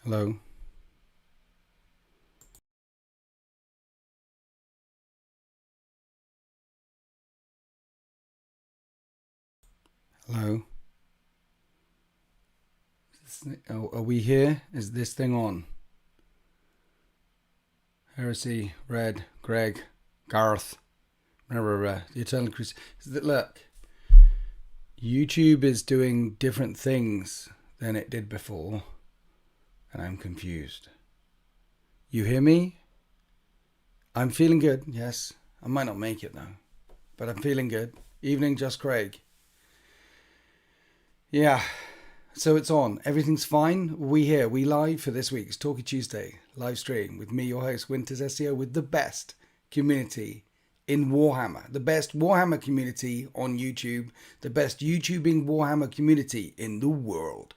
Hello. Hello. Are we here? Is this thing on? Heresy, Red, Greg, Garth. Remember the Eternal Crusade. Look, YouTube is doing different things than it did before, and I'm confused. You hear me? I'm feeling good, yes. I might not make it though, but I'm feeling good. Evening, Just Craig. Yeah, so it's on. Everything's fine. We here. We live for this week's Talkie Tuesday live stream with me, your host, Winters SEO, with the best community in Warhammer. The best Warhammer community on YouTube. The best YouTubing Warhammer community in the world.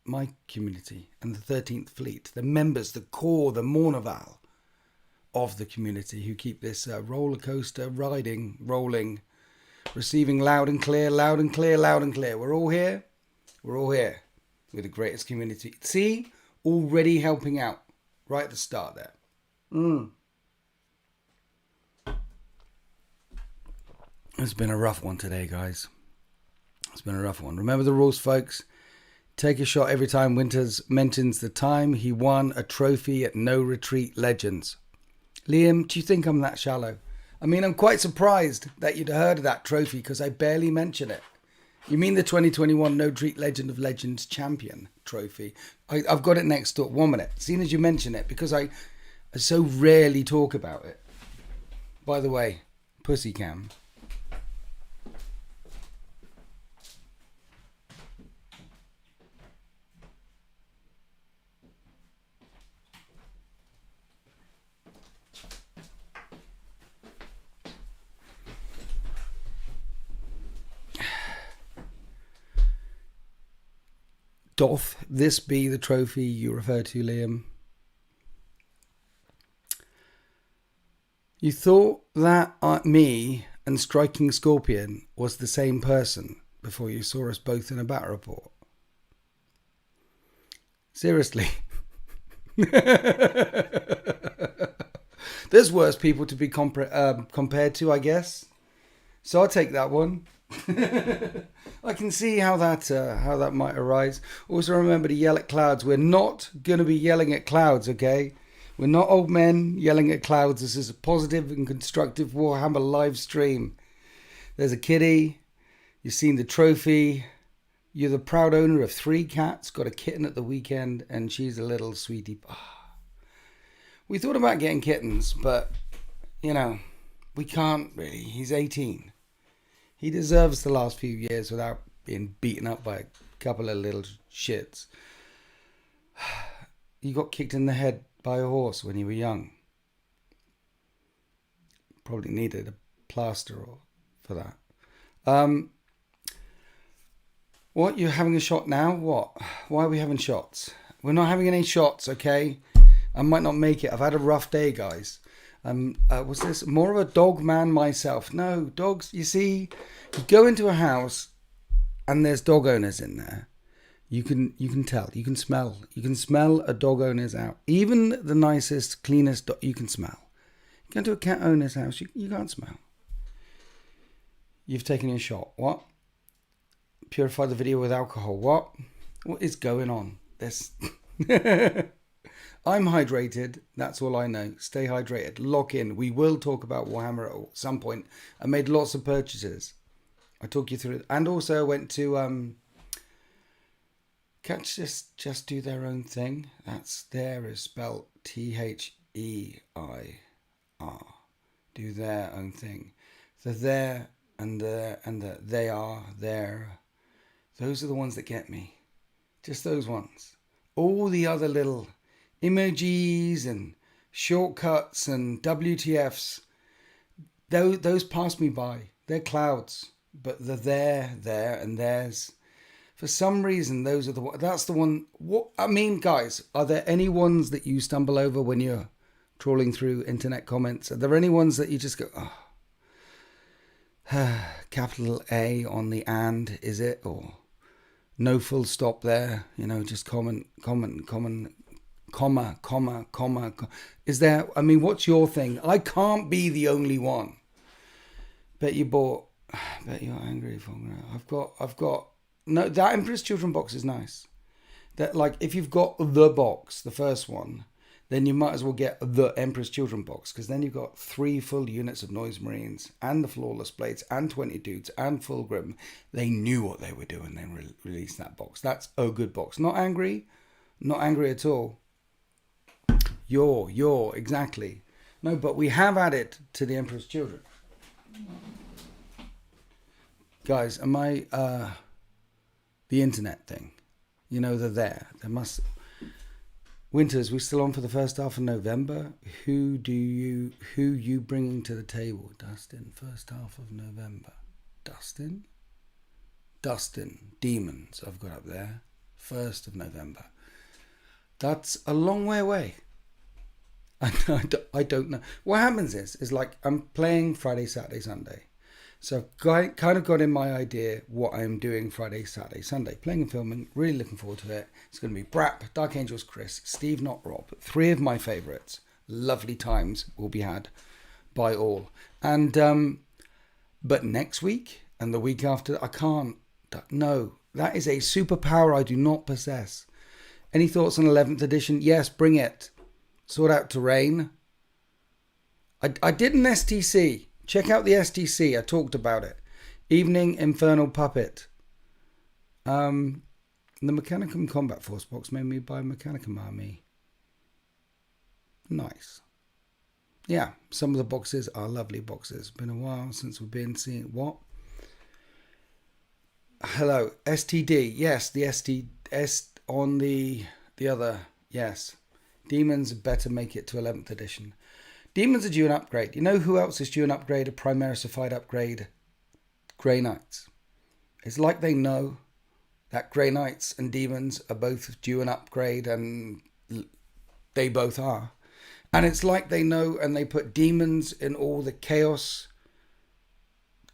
My community and the 13th Fleet. The members, the core, the Mournival of the community who keep this roller coaster riding, rolling, receiving loud and clear, loud and clear, loud and clear. We're all here. We're all here with the greatest community. See, already helping out right at the start there. It's been a rough one today, guys. It's been a rough one. Remember the rules, folks. Take a shot every time Winters mentions the time he won a trophy at No Retreat Legends. Liam, do you think I'm that shallow? I mean, I'm quite surprised that you'd heard of that trophy because I barely mention it. You mean the 2021 No Retreat Legend of Legends Champion trophy? I've got it next door. 1 minute. As soon as you mention it, because I so rarely talk about it. By the way, pussy cam. Doth this be the trophy you refer to, Liam? You thought that me and Striking Scorpion was the same person before you saw us both in a battle report? Seriously. There's worse people to be compared to, I guess. So I'll take that one. I can see how that might arise. Also remember to yell at clouds. We're not going to be yelling at clouds, okay? We're not old men yelling at clouds. This is a positive and constructive Warhammer live stream. There's a kitty. You've seen the trophy. You're the proud owner of 3 cats. Got a kitten at the weekend, and she's a little sweetie. We thought about getting kittens, but, you know, we can't really. He's 18. He deserves the last few years without being beaten up by a couple of little shits. You got kicked in the head by a horse when you were young. Probably needed a plaster for that. What? You're having a shot now? What? Why are we having shots? We're not having any shots, okay? I might not make it. I've had a rough day, guys. Was this more of a dog man myself? No, dogs, you see, you go into a house and there's dog owners in there. You can tell, you can smell a dog owner's out. Even the nicest, cleanest dog, you can smell. You go into a cat owner's house, you can't smell. You've taken your shot. What? Purify the video with alcohol. What? What is going on? This... I'm hydrated. That's all I know. Stay hydrated. Lock in. We will talk about Warhammer at some point. I made lots of purchases. I talk you through it. And also went to cats just do their own thing. That's there is spelled THEIR. Do their own thing. The there and the they are there. Those are the ones that get me. Just those ones. All the other little emojis and shortcuts and WTFs, those pass me by. They're clouds, but the there and theirs. For some reason, those are that's the one. What I mean, guys, are there any ones that you stumble over when you're trawling through internet comments? Are there any ones that you just go, oh, capital A on the and, is it? Or No full stop there. You know, just comment, comma. Is there? I mean, what's your thing? I can't be the only one. Bet you bought. Bet you're angry for. I've got. No, that Emperor's Children box is nice. That, like, if you've got the box, the first one, then you might as well get the Emperor's Children box, because then you've got 3 full units of Noise Marines and the Flawless Blades and 20 dudes and Fulgrim. They knew what they were doing. They released that box. That's a good box. Not angry at all. You're exactly. No, but we have added to the Emperor's Children. Guys, am I the internet thing? You know, they're there. There must. Winters, we still on for the first half of November? Who you bringing to the table? Dustin, first half of November. Dustin, Demons I've got up there. 1st of November. That's a long way away. I don't know. What happens is like I'm playing Friday, Saturday, Sunday. So I've kind of got in my idea what I'm doing Friday, Saturday, Sunday. Playing and filming, really looking forward to it. It's going to be Brap, Dark Angels Chris, Steve Not Rob. 3 of my favourites. Lovely times will be had by all. And but next week and the week after, I can't. No, that is a superpower I do not possess. Any thoughts on 11th edition? Yes, bring it. Sort out terrain. I did an STC. Check out the STC. I talked about it. Evening Infernal Puppet. The Mechanicum Combat Force box made me buy Mechanicum Army. Nice. Yeah, some of the boxes are lovely boxes. Been a while since we've been seeing what? Hello, STD. Yes, the STS on the other. Yes. Demons better make it to 11th edition. Demons are due an upgrade. You know who else is due an upgrade? A Primarisified upgrade? Grey Knights. It's like they know that Grey Knights and Demons are both due an upgrade, and they both are. And it's like they know, and they put Demons in all the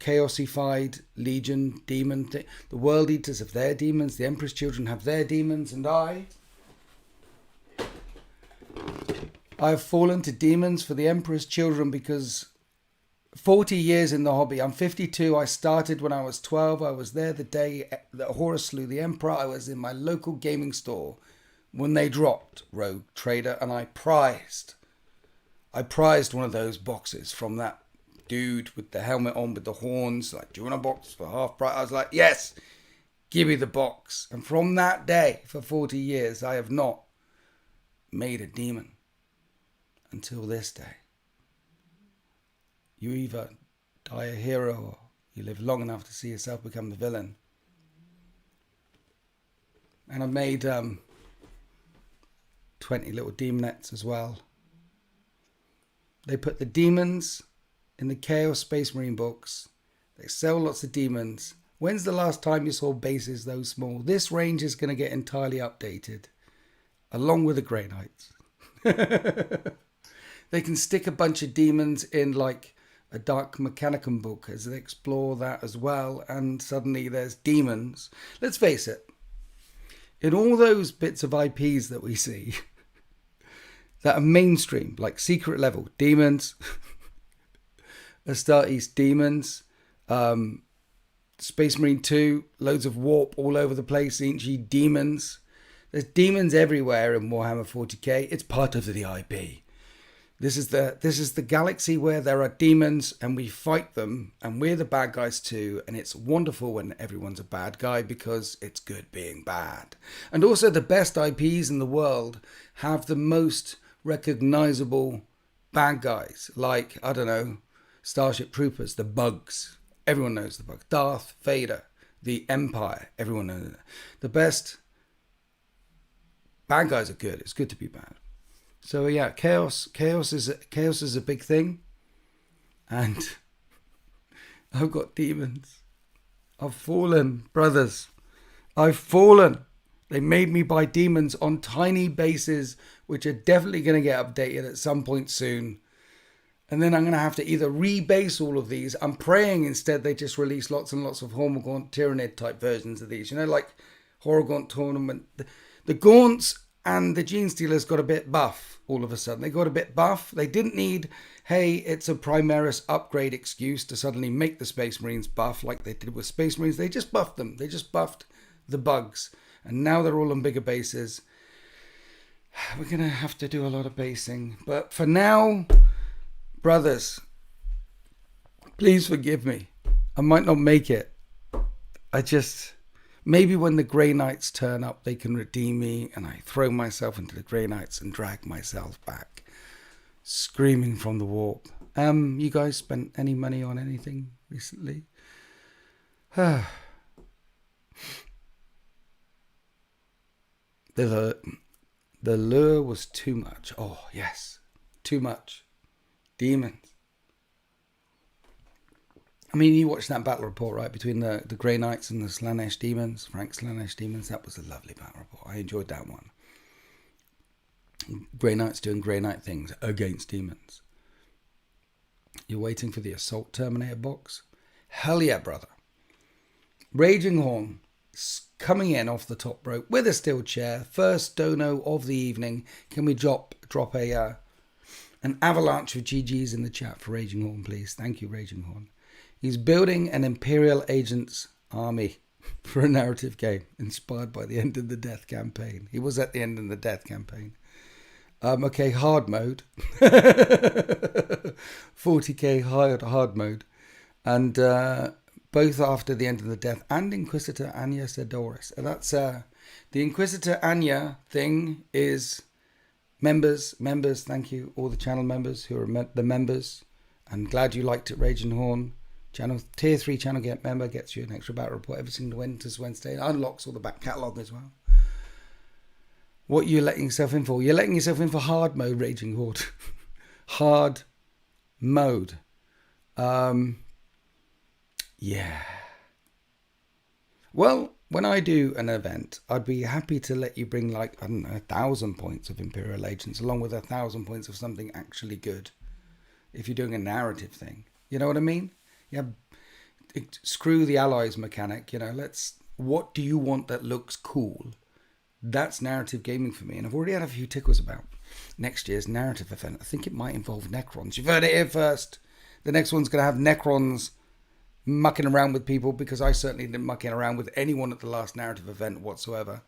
Chaosified Legion Demon thing. The World Eaters have their demons. The Emperor's Children have their demons. And I have fallen to demons for the Emperor's Children because 40 years in the hobby. I'm 52. I started when I was 12. I was there the day that Horus slew the Emperor. I was in my local gaming store when they dropped Rogue Trader, and I prized one of those boxes from that dude with the helmet on with the horns. Like, do you want a box for half price? I was like, yes, give me the box. And from that day, for 40 years, I have not made a demon. Until this day. You either die a hero or you live long enough to see yourself become the villain. And I've made 20 little demonettes as well. They put the demons in the Chaos Space Marine books. They sell lots of demons. When's the last time you saw bases those small? This range is going to get entirely updated. Along with the Grey Knights. They can stick a bunch of demons in like a Dark Mechanicum book as they explore that as well. And suddenly there's demons. Let's face it. In all those bits of IPs that we see that are mainstream, like Secret Level, demons, Astartes, demons, Space Marine 2, loads of warp all over the place, ancient demons. There's demons everywhere in Warhammer 40k. It's part of the IP. This is the galaxy where there are demons and we fight them and we're the bad guys too, and it's wonderful when everyone's a bad guy because it's good being bad. And also the best IPs in the world have the most recognizable bad guys, like, I don't know, Starship Troopers, the Bugs. Everyone knows the Bugs. Darth Vader, the Empire. Everyone knows that. The best bad guys are good. It's good to be bad. So yeah, chaos is a big thing, and I've got demons. I've fallen, brothers. I've fallen. They made me buy demons on tiny bases, which are definitely going to get updated at some point soon. And then I'm going to have to either rebase all of these. I'm praying instead they just release lots and lots of Hormigaunt Tyranid type versions of these. You know, like Horror Gaunt tournament. The Gaunts and the Gene Stealers got a bit buff all of a sudden. They got a bit buff. They didn't need, hey, it's a Primaris upgrade excuse to suddenly make the Space Marines buff like they did with Space Marines. They just buffed them. They just buffed the bugs. And now they're all on bigger bases. We're going to have to do a lot of basing. But for now, brothers, please forgive me. I might not make it. Maybe when the Grey Knights turn up, they can redeem me, and I throw myself into the Grey Knights and drag myself back, screaming from the warp. You guys spent any money on anything recently? The lure was too much. Oh, yes. Too much. Demons. I mean, you watched that battle report, right? Between the Grey Knights and the Slaanesh Demons. Frank Slaanesh Demons. That was a lovely battle report. I enjoyed that one. Grey Knights doing Grey Knight things against demons. You're waiting for the Assault Terminator box? Hell yeah, brother. Raging Horn coming in off the top rope with a steel chair. First dono of the evening. Can we drop an avalanche of GGs in the chat for Raging Horn, please? Thank you, Raging Horn. He's building an Imperial Agents army for a narrative game inspired by the End of the Death campaign. He was at the End of the Death campaign. Okay, hard mode. 40k hard mode. And both after the End of the Death and Inquisitor Anya Sedoris. And that's the Inquisitor Anya thing is members, thank you, all the channel members who are the members. I'm glad you liked it, Raging Horn. Channel Tier 3 channel get member gets you an extra battle report every single Wednesday. It unlocks all the back catalogue as well. What are you letting yourself in for? You're letting yourself in for hard mode, Raging Horde. Hard mode. Yeah. Well, when I do an event, I'd be happy to let you bring 1,000 points of Imperial Agents along with 1,000 points of something actually good. If you're doing a narrative thing. You know what I mean? Yeah, screw the allies mechanic, what do you want that looks cool? That's narrative gaming for me. And I've already had a few tickles about next year's narrative event. I think it might involve Necrons. You've heard it here first. The next one's going to have Necrons mucking around with people because I certainly didn't muck around with anyone at the last narrative event whatsoever.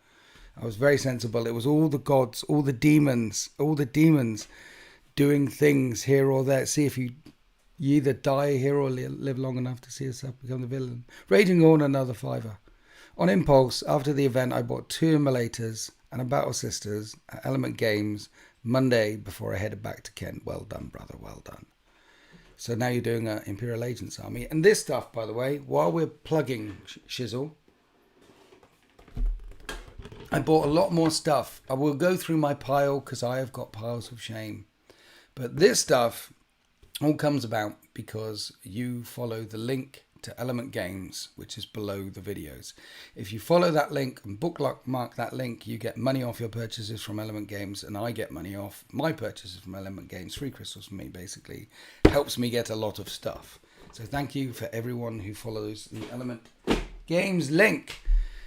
I was very sensible. It was all the gods, all the demons doing things here or there. See if you either die here or live long enough to see yourself become the villain. Raging Horn, another $5. On impulse, after the event, I bought 2 Immolators and a Battle Sisters at Element Games Monday before I headed back to Kent. Well done, brother, well done. So now you're doing an Imperial Agents army. And this stuff, by the way, while we're plugging Shizzle, I bought a lot more stuff. I will go through my pile because I have got piles of shame. But this stuff all comes about because you follow the link to Element Games, which is below the videos. If you follow that link and bookmark that link, you get money off your purchases from Element Games, and I get money off my purchases from Element Games. Free crystals for me, basically. Helps me get a lot of stuff. So thank you for everyone who follows the Element Games link.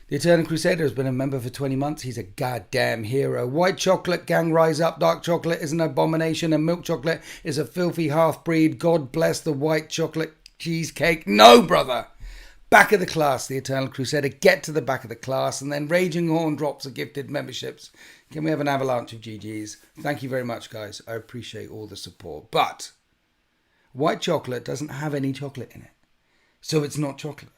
The Eternal Crusader has been a member for 20 months. He's a goddamn hero. White chocolate, gang rise up. Dark chocolate is an abomination, and milk chocolate is a filthy half-breed. God bless the white chocolate cheesecake. No, brother. Back of the class, the Eternal Crusader. Get to the back of the class, and then Raging Horn drops the gifted memberships. Can we have an avalanche of GGs? Thank you very much, guys. I appreciate all the support. But white chocolate doesn't have any chocolate in it, so it's not chocolate.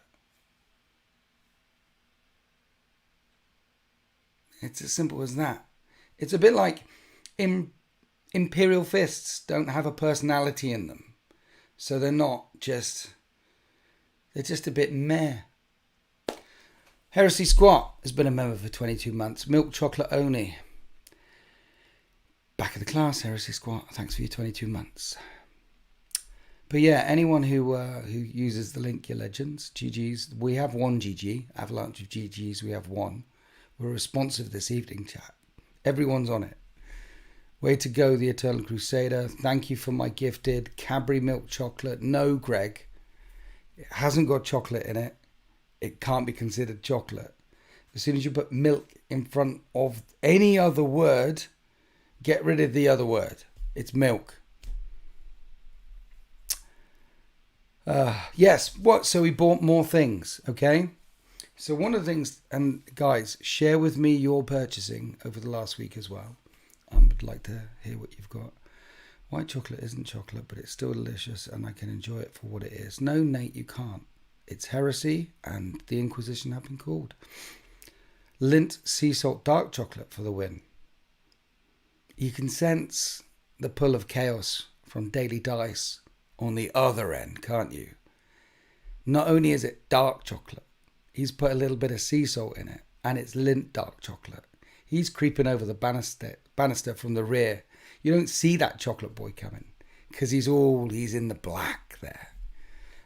It's as simple as that. It's a bit like Imperial Fists don't have a personality in them. So they're just a bit meh. Heresy Squat has been a member for 22 months. Milk chocolate only. Back of the class, Heresy Squat. Thanks for your 22 months. But yeah, anyone who uses the link, your legends, GGs. We have 1 GG. Avalanche of GGs, we have 1. We're responsive this evening, chat. Everyone's on it. Way to go, the Eternal Crusader. Thank you for my gifted Cadbury milk chocolate. No, Greg. It hasn't got chocolate in it. It can't be considered chocolate. As soon as you put milk in front of any other word, get rid of the other word. It's milk. Yes, what? So we bought more things, okay? So one of the things, and guys, share with me your purchasing over the last week as well. I would like to hear what you've got. White chocolate isn't chocolate, but it's still delicious and I can enjoy it for what it is. No, Nate, you can't. It's Heresy and the Inquisition have been called. Lindt sea salt dark chocolate for the win. You can sense the pull of chaos from Daily Dice on the other end, can't you? Not only is it dark chocolate, he's put a little bit of sea salt in it, and it's Lindt dark chocolate. He's creeping over the banister from the rear. You don't see that chocolate boy coming because he's in the black there.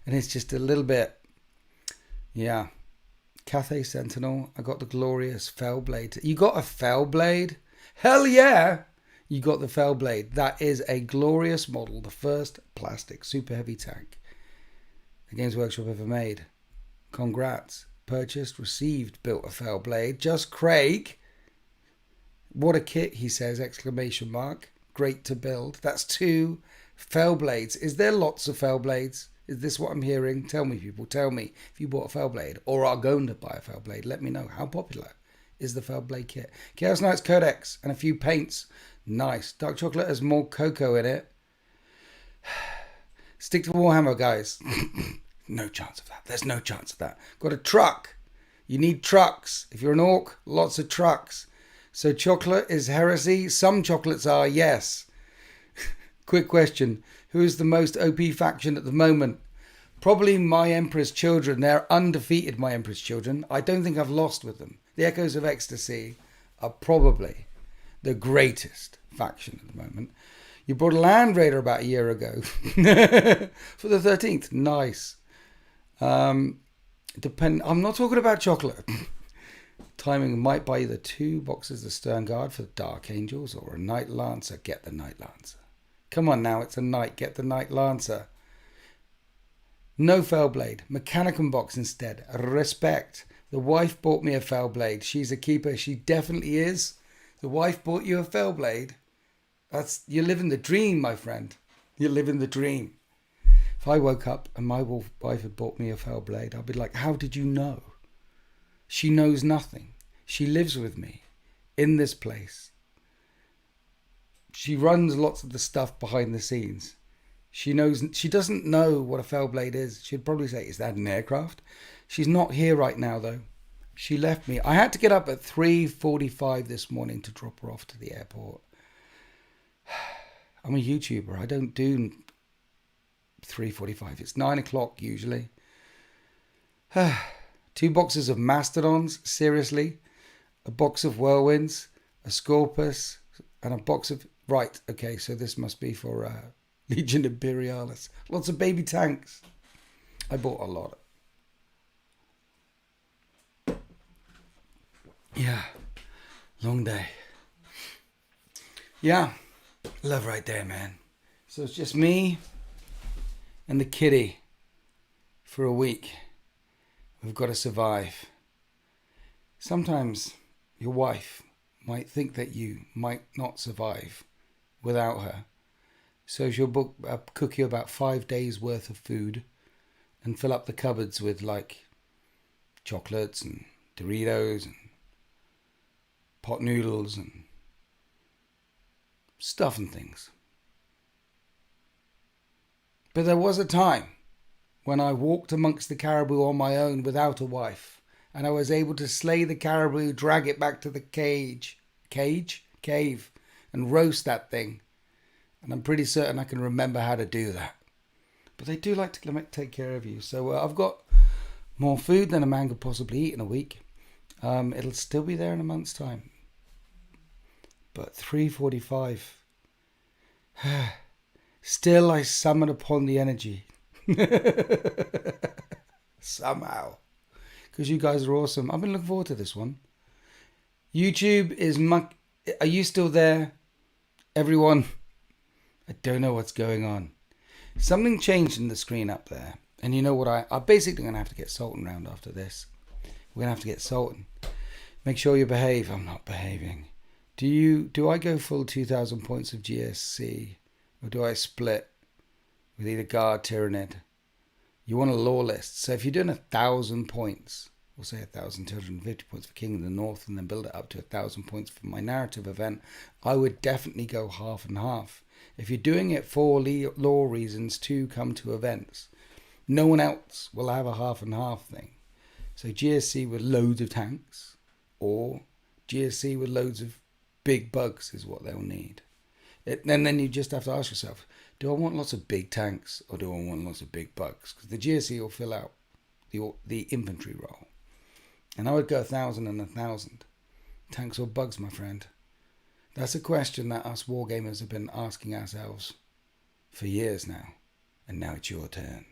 And it's just a little bit, yeah. Cathay Sentinel, I got the glorious Fellblade. You got a Fellblade? Hell yeah! You got the Fellblade. That is a glorious model, the first plastic super heavy tank the Games Workshop ever made. Congrats. Purchased, received, built a Fellblade. Just Craig. What a kit, he says, exclamation mark. Great to build. That's 2 Fellblades. Is there lots of Fellblades? Is this what I'm hearing? Tell me, people. Tell me if you bought a Fellblade or are going to buy a Fellblade. Let me know. How popular is the Fellblade kit? Chaos Knights Codex and a few paints. Nice. Dark chocolate has more cocoa in it. Stick to Warhammer, guys. No chance of that. There's no chance of that. Got a truck. You need trucks. If you're an orc, lots of trucks. So chocolate is Heresy. Some chocolates are, yes. Quick question. Who is the most OP faction at the moment? Probably my Emperor's Children. They're undefeated, my Emperor's Children. I don't think I've lost with them. The Echoes of Ecstasy are probably the greatest faction at the moment. You brought a Land Raider about a year ago. For the 13th. Nice. I'm not talking about chocolate. Timing might buy either 2 boxes of Stern Guard for the Dark Angels or a Night Lancer. Get the Night Lancer. Come on now, it's a night. Get the Night Lancer. No Fellblade. Mechanicum box instead. Respect. The wife bought me a Fellblade. She's a keeper. She definitely is. The wife bought you a Fellblade. You're living the dream, my friend. You're living the dream. If I woke up and my wife had bought me a Fellblade, I'd be like, how did you know? She knows nothing. She lives with me in this place. She runs lots of the stuff behind the scenes. She doesn't know what a Fellblade is. She'd probably say, is that an aircraft? She's not here right now, though. She left me. I had to get up at 3:45 this morning to drop her off to the airport. I'm a YouTuber. I don't do 3:45. It's 9 o'clock usually. 2 boxes of Mastodons, seriously. A box of Whirlwinds, a Scorpus, and a box of... Right, okay, so this must be for Legion Imperialis. Lots of baby tanks. I bought a lot. Yeah, long day. Yeah, love right there, man. So it's just me and the kitty for a week. We've got to survive. Sometimes your wife might think that you might not survive without her. So she'll cook you about 5 days worth of food and fill up the cupboards with like chocolates and Doritos and pot noodles and stuff and things. But there was a time when I walked amongst the caribou on my own without a wife, and I was able to slay the caribou, drag it back to the cave, and roast that thing. And I'm pretty certain I can remember how to do that. But they do like to take care of you. So I've got more food than a man could possibly eat in a week. It'll still be there in a month's time. But 3:45. Still I summon upon the energy. Somehow. Because you guys are awesome. I've been looking forward to this one. YouTube is... Are you still there? Everyone? I don't know what's going on. Something changed in the screen up there. And you know what? I'm basically going to have to get Sultan round after this. We're going to have to get Sultan. Make sure you behave. I'm not behaving. Do I go full 2,000 points of GSC, or do I split with either guard, tyrannid? You want a law list. So if you're doing 1,000 points, we'll say 1,250 points for King of the North, and then build it up to 1,000 points for my narrative event, I would definitely go half and half. If you're doing it for law reasons to come to events, no one else will have a half and half thing. So GSC with loads of tanks, or GSC with loads of big bugs is what they'll need. And then you just have to ask yourself, do I want lots of big tanks, or do I want lots of big bugs? Because the GSC will fill out the infantry role. And I would go 1,000 and 1,000. Tanks or bugs, my friend? That's a question that us wargamers have been asking ourselves for years now. And now it's your turn.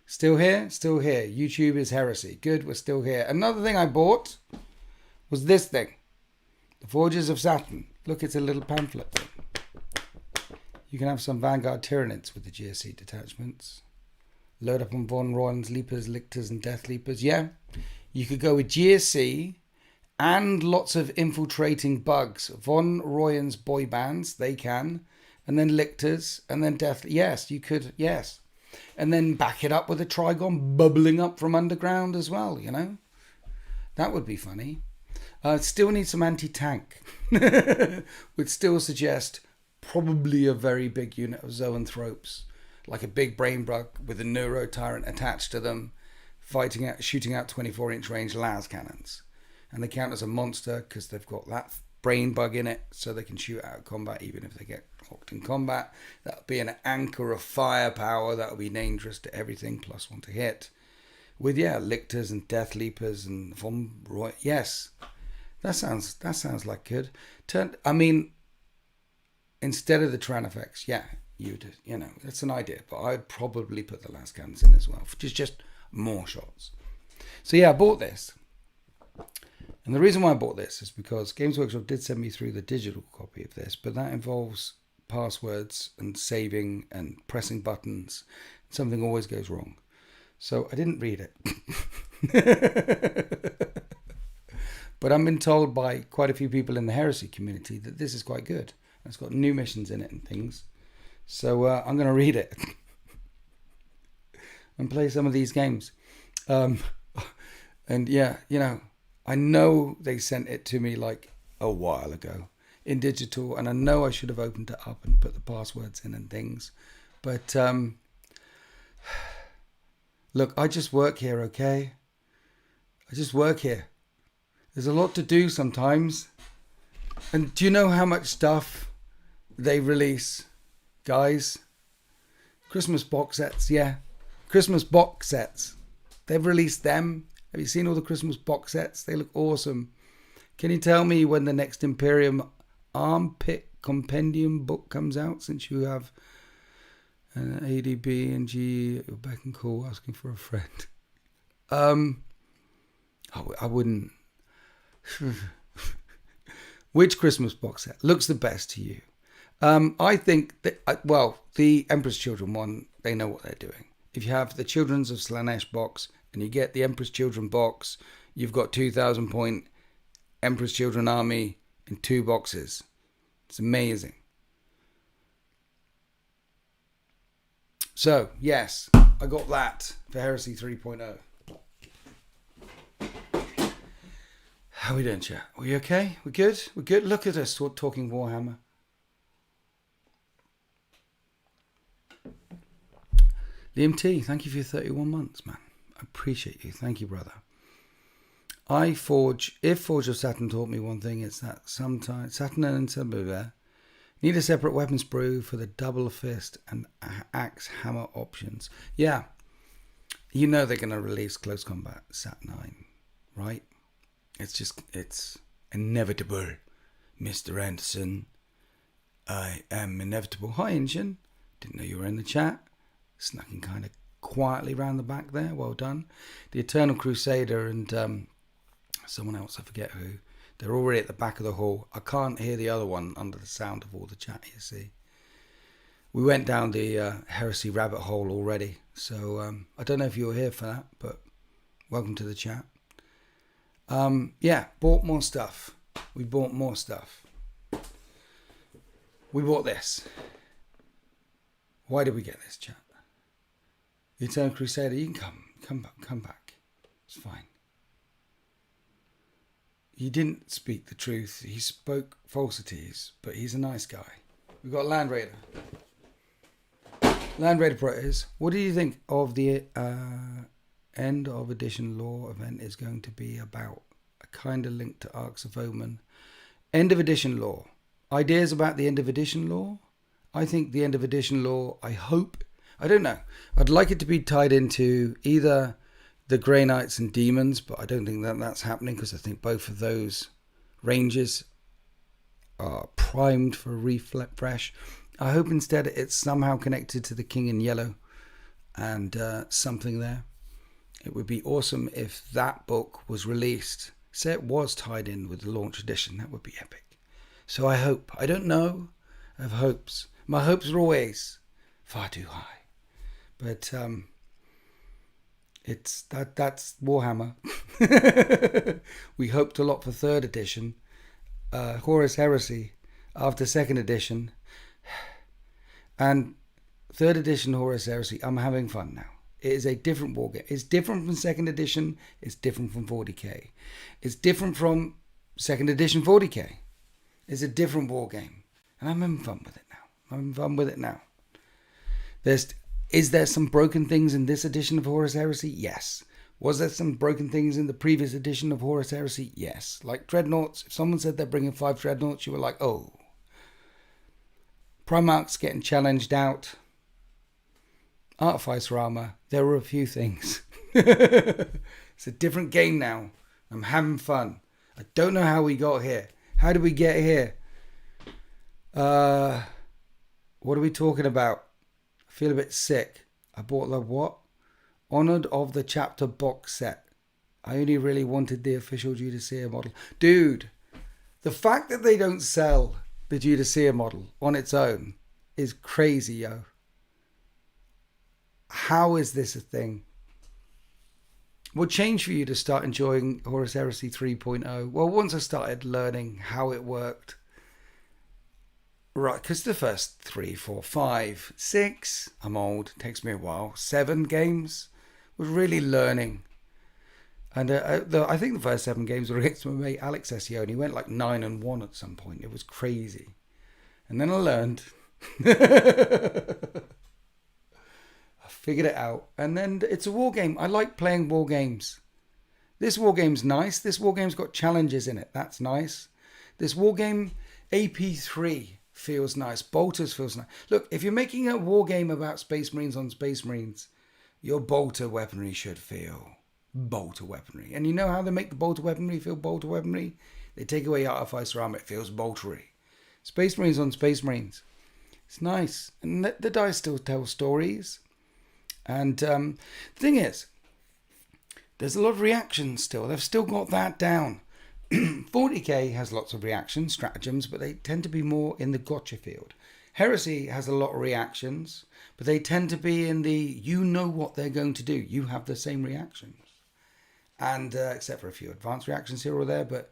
Still here? Still here. YouTube is Heresy. Good, we're still here. Another thing I bought was this thing. The Forges of Saturn. Look, it's a little pamphlet thing. You can have some Vanguard Tyrannids with the GSC detachments. Load up on Von Royans, Leapers, Lictors, and Death Leapers. Yeah, you could go with GSC and lots of infiltrating bugs. Von Royans boy bands, they can. And then Lictors, and then Death. Yes, you could, yes. And then back it up with a Trigon bubbling up from underground as well, you know. That would be funny. Still need some anti-tank. Would still suggest probably a very big unit of zoanthropes, like a big brain bug with a neuro tyrant attached to them, shooting out 24-inch range las cannons. And they count as a monster because they've got that brain bug in it, so they can shoot out of combat even if they get locked in combat. That'll be an anchor of firepower that'll be dangerous to everything, +1 to hit. With Lictors and Death Leapers and Von Roy. Yes, that sounds like good. Instead of the Tran effects, that's an idea. But I'd probably put the last cannons in as well, for just more shots. So I bought this. And the reason why I bought this is because Games Workshop did send me through the digital copy of this, but that involves passwords and saving and pressing buttons. Something always goes wrong. So I didn't read it. But I've been told by quite a few people in the Heresy community that this is quite good. It's got new missions in it and things. So I'm going to read it and play some of these games. And I know they sent it to me like a while ago in digital, and I know I should have opened it up and put the passwords in and things. But look, I just work here, okay? I just work here. There's a lot to do sometimes. And do you know how much stuff they release, guys? Christmas box sets, yeah. Christmas box sets. They've released them. Have you seen all the Christmas box sets? They look awesome. Can you tell me when the next Imperium Armpit Compendium book comes out, since you have an ADB and G back and call asking for a friend? I wouldn't. Which Christmas box set looks the best to you? I think that, the Emperor's Children one, they know what they're doing. If you have the Children's of Slaanesh box and you get the Emperor's Children box, you've got 2,000 point Emperor's Children army in 2 boxes. It's amazing. So, yes, I got that for Heresy 3.0. How are we doing, chat? Are we okay? We're good? We're good? Look at us talking Warhammer. Liam T, thank you for your 31 months, man. I appreciate you. Thank you, brother. If Forge of Saturn taught me one thing, it's that sometimes Saturn and Salamanders need a separate weapon sprue for the double fist and axe hammer options. Yeah, you know they're going to release Close Combat Sat 9, right? It's inevitable, Mr. Anderson. I am inevitable. Hi, Injun. Didn't know you were in the chat. Snuck in kind of quietly round the back there. Well done. The Eternal Crusader and someone else, I forget who. They're already at the back of the hall. I can't hear the other one under the sound of all the chat, you see. We went down the Heresy rabbit hole already. So I don't know if you were here for that, but welcome to the chat. Yeah, bought more stuff. We bought more stuff. We bought this. Why did we get this, chat? The Eternal Crusader, you can come back. It's fine. He didn't speak the truth. He spoke falsities, but he's a nice guy. We've got Land Raider. Land Raider Proteus. What do you think of the end of edition lore event is going to be about? A kind of link to Arcs of Omen. End of edition lore. Ideas about the end of edition lore? I think the end of edition lore, I hope, I don't know. I'd like it to be tied into either the Grey Knights and Demons, but I don't think that's happening because I think both of those ranges are primed for a refresh. I hope instead it's somehow connected to the King in Yellow and something there. It would be awesome if that book was released. Say it was tied in with the launch edition. That would be epic. So I hope. I don't know. I have hopes. My hopes are always far too high. But that's Warhammer. We hoped a lot for 3rd edition. Horus Heresy after 2nd edition. And 3rd edition Horus Heresy, I'm having fun now. It is a different war game. It's different from 2nd edition. It's different from 40k. It's different from 2nd edition 40k. It's a different war game. And I'm having fun with it now. Is there some broken things in this edition of Horus Heresy? Yes. Was there some broken things in the previous edition of Horus Heresy? Yes. Like Dreadnoughts. If someone said they're bringing 5 Dreadnoughts, you were like, oh. Primarch's getting challenged out. Artificer armor. There were a few things. It's a different game now. I'm having fun. I don't know how we got here. How did we get here? What are we talking about? I feel a bit sick. I bought the what? Honored of the Chapter box set. I only really wanted the official Judicea model. Dude, the fact that they don't sell the Judicea model on its own is crazy, yo. How is this a thing? What changed for you to start enjoying Horus Heresy 3.0? Well, once I started learning how it worked. Right, because the first 3, 4, 5, 6, I'm old, takes me a while, 7 games, was really learning. And I think the first 7 games were against my mate Alex SEO, and he went like 9-1 at some point. It was crazy. And then I learned. I figured it out. And then it's a war game. I like playing war games. This war game's nice. This war game's got challenges in it. That's nice. This war game, AP3, feels nice. Bolters feels nice. Look, if you're making a war game about Space Marines on Space Marines, your bolter weaponry should feel bolter weaponry. And you know how they make the bolter weaponry feel bolter weaponry? They take away Artificer armor, it feels boltery. Space Marines on Space Marines. It's nice. And the dice still tell stories. And the thing is, there's a lot of reactions still. They've still got that down. 40k has lots of reactions, stratagems, but they tend to be more in the gotcha field. Heresy has a lot of reactions, but they tend to be in the you know what they're going to do. You have the same reactions. And except for a few advanced reactions here or there,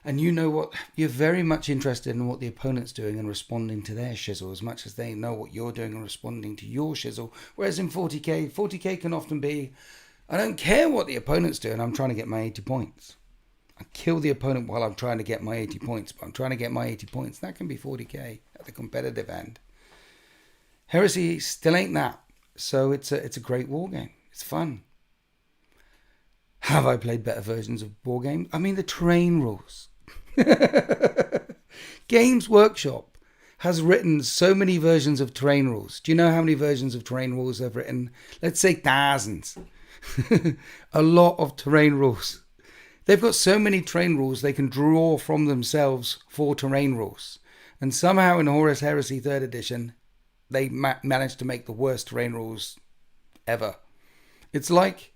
and you know what, you're very much interested in what the opponent's doing and responding to their shizzle as much as they know what you're doing and responding to your shizzle. Whereas in 40k can often be, I don't care what the opponent's doing, I'm trying to get my 80 points. I kill the opponent while I'm trying to get my 80 points, but I'm trying to get my 80 points. That can be 40k at the competitive end. Heresy still ain't that. So it's a great war game. It's fun. Have I played better versions of war games? I mean, the terrain rules. Games Workshop has written so many versions of terrain rules. Do you know how many versions of terrain rules they've written? Let's say thousands. A lot of terrain rules. They've got so many terrain rules they can draw from themselves for terrain rules. And somehow in Horus Heresy 3rd edition, they managed to make the worst terrain rules ever. It's like,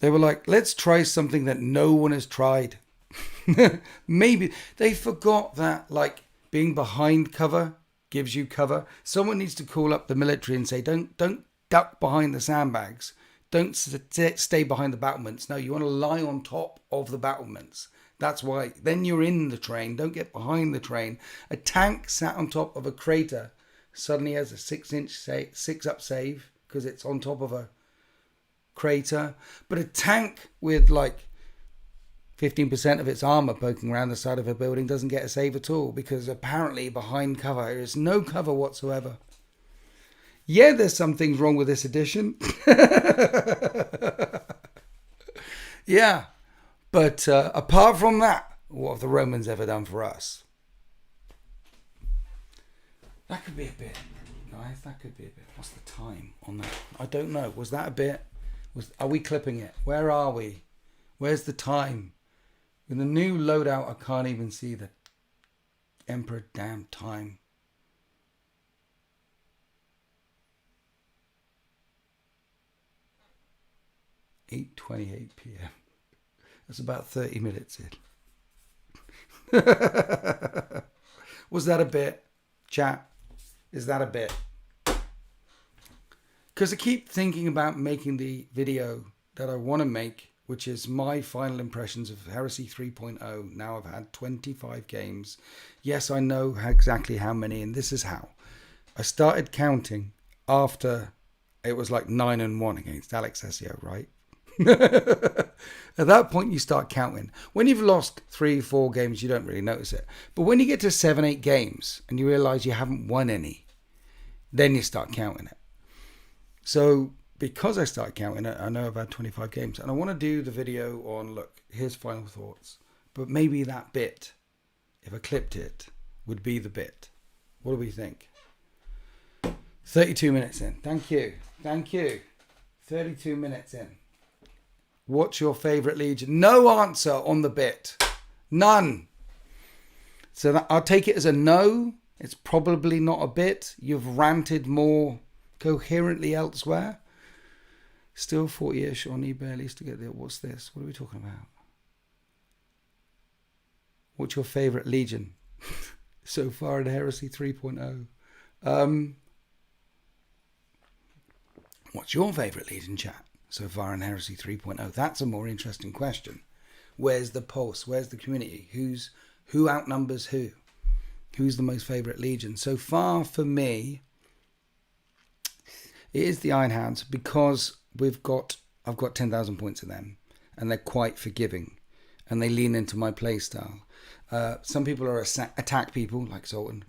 they were like, let's try something that no one has tried. Maybe they forgot that, like, being behind cover gives you cover. Someone needs to call up the military and say, don't duck behind the sandbags. Don't stay behind the battlements. No, you want to lie on top of the battlements. That's why. Then you're in the train. Don't get behind the train. A tank sat on top of a crater suddenly has a 6-inch 6-up save because it's on top of a crater. But a tank with like 15% of its armor poking around the side of a building doesn't get a save at all because apparently behind cover there is no cover whatsoever. Yeah, there's some things wrong with this edition. Yeah. But apart from that, what have the Romans ever done for us? That could be a bit, guys. That could be a bit. What's the time on that? I don't know. Was that a bit? Are we clipping it? Where are we? Where's the time? With the new loadout, I can't even see the Emperor damn time. 8:28 p.m. That's about 30 minutes in. Was that a bit? Chat, is that a bit? Because I keep thinking about making the video that I want to make, which is my final impressions of Heresy 3.0. Now I've had 25 games. Yes, I know exactly how many, and this is how. I started counting after it was like 9-1 against Alex Essio, right? At that point you start counting. When you've lost 3-4 games you don't really notice it, but when you get to 7-8 games and you realize you haven't won any, then you start counting it. So because I started counting it, I know I've had 25 games and I want to do the video on, look, here's final thoughts, but maybe that bit, if I clipped it, would be the bit. What do we think? 32 minutes in. Thank you 32 minutes in. What's your favourite Legion? No answer on the bit. None. So that, I'll take it as a no. It's probably not a bit. You've ranted more coherently elsewhere. Still 40-ish on eBay at least to get there. What's this? What are we talking about? What's your favourite Legion so far in Heresy 3.0? What's your favourite Legion, chat? So far in Heresy 3.0. That's a more interesting question. Where's the pulse? Where's the community? Who outnumbers who? Who's the most favourite Legion? So far for me, it is the Iron Hounds because I've got 10,000 points of them and they're quite forgiving and they lean into my playstyle. Some people are attack people like Sultan.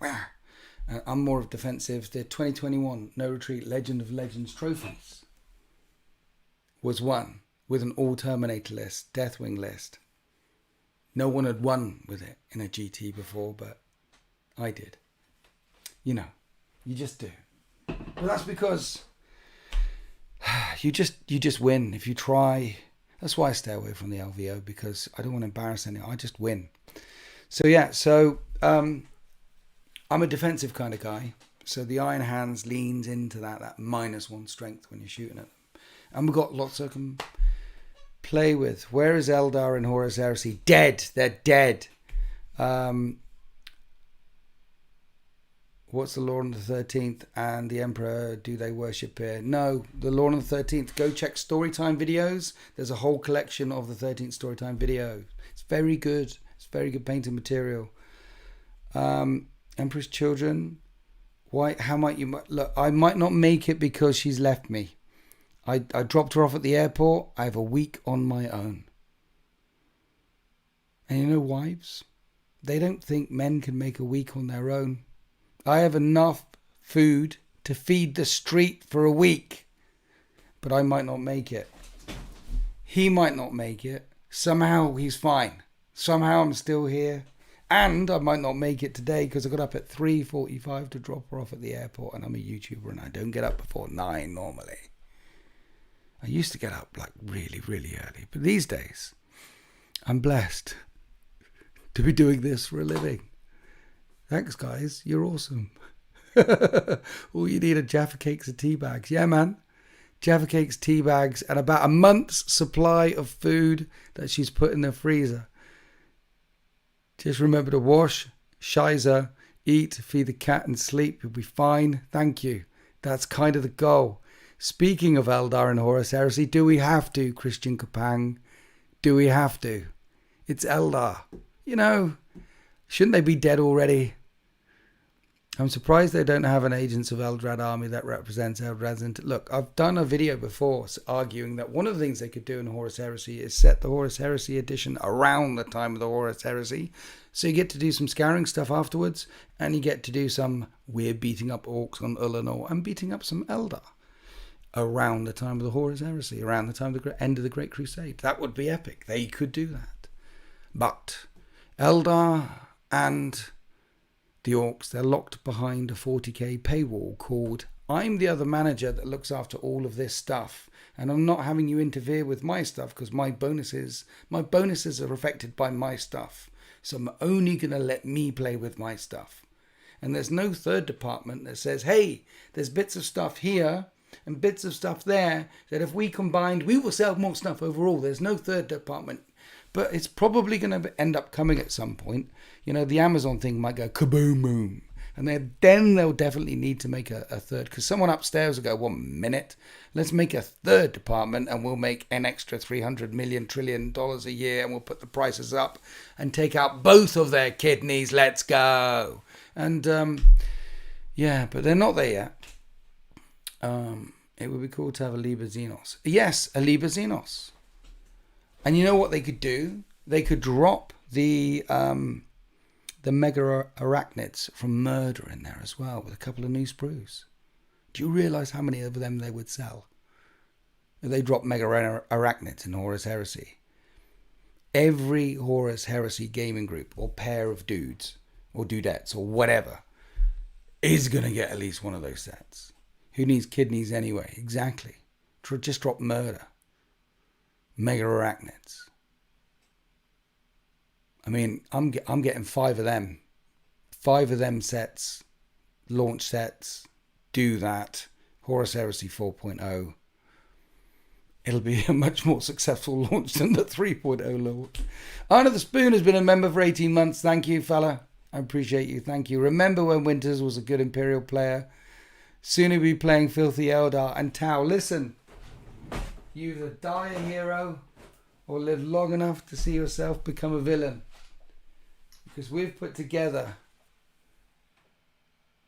I'm more of defensive. The 2021 No Retreat Legend of Legends trophies was won with an all Terminator list, Deathwing list. No one had won with it in a GT before, but I did. You know, you just do. But that's because you just win if you try. That's why I stay away from the LVO, because I don't want to embarrass anyone. I just win. So yeah, I'm a defensive kind of guy. So the Iron Hands leans into that -1 strength when you're shooting at them. And we've got lots I can play with. Where is Eldar and Horus Heresy? Dead. They're dead. What's the Lord on the 13th and the Emperor? Do they worship here? No, the Lord on the 13th. Go check Storytime videos. There's a whole collection of the 13th Storytime video. It's very good. It's very good painting material. Emperor's Children. Why? How might you... Look, I might not make it because she's left me. I dropped her off at the airport. I have a week on my own. And you know, wives, they don't think men can make a week on their own. I have enough food to feed the street for a week. But I might not make it. He might not make it. Somehow he's fine. Somehow I'm still here. And I might not make it today because I got up at 3:45 to drop her off at the airport. And I'm a YouTuber and I don't get up before 9 normally. I used to get up like really, really early. But these days, I'm blessed to be doing this for a living. Thanks, guys. You're awesome. All you need are Jaffa cakes and tea bags. Yeah, man. Jaffa cakes, tea bags, and about a month's supply of food that she's put in the freezer. Just remember to wash, shizer, eat, feed the cat and sleep. You'll be fine. Thank you. That's kind of the goal. Speaking of Eldar and Horus Heresy, do we have to, Christian Kapang? Do we have to? It's Eldar. You know, shouldn't they be dead already? I'm surprised they don't have an Agents of Eldrad army that represents Eldrad's. Look, I've done a video before arguing that one of the things they could do in Horus Heresy is set the Horus Heresy edition around the time of the Horus Heresy. So you get to do some scouring stuff afterwards, and you get to do some weird beating up orcs on Ulanor and beating up some Eldar around the time of the Horus Heresy, around the time of the end of the Great Crusade. That would be epic. They could do that. But Eldar and the orcs, they're locked behind a 40k paywall called I'm the other manager that looks after all of this stuff, and I'm not having you interfere with my stuff because my bonuses are affected by my stuff. So I'm only going to let me play with my stuff. And there's no third department that says, hey, there's bits of stuff here and bits of stuff there that if we combined, we will sell more stuff overall. There's no third department. But it's probably going to end up coming at some point. You know, the Amazon thing might go kaboom boom. And then they'll definitely need to make a third. Because someone upstairs will go, 1 minute, let's make a third department and we'll make an extra $300 million trillion a year and we'll put the prices up and take out both of their kidneys. Let's go. And yeah, but they're not there yet. It would be cool to have a Liber Xenos. Yes, a Liber Xenos. And you know what they could do? They could drop the mega arachnids from Murder in there as well with a couple of new sprues. Do you realise how many of them they would sell if they drop mega arachnids in Horus Heresy? Every Horus Heresy gaming group or pair of dudes or dudettes or whatever is going to get at least one of those sets. Who needs kidneys anyway? Exactly. Just drop Murder. Mega arachnids. I mean, I'm getting 5 of them. 5 of them sets, launch sets. Do that. Horus Heresy 4.0. It'll be a much more successful launch than the 3.0 launch. Arno the Spoon has been a member for 18 months. Thank you, fella. I appreciate you. Thank you. Remember when Winters was a good Imperial player? Soon he'll be playing Filthy Eldar and Tau. Listen, you either die a hero or live long enough to see yourself become a villain. Because we've put together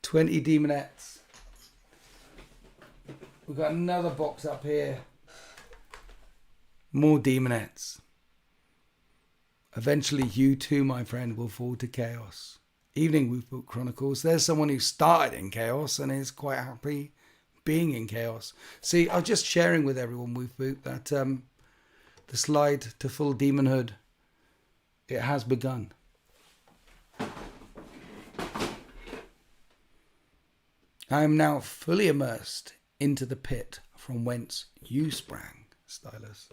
20 demonettes. We've got another box up here. More demonettes. Eventually you too, my friend, will fall to chaos. Evening Wolf Book Chronicles. There's someone who started in chaos and is quite happy being in chaos. See, I was just sharing with everyone, Wolf Book, that the slide to full demonhood, it has begun. I am now fully immersed into the pit from whence you sprang, Stylus.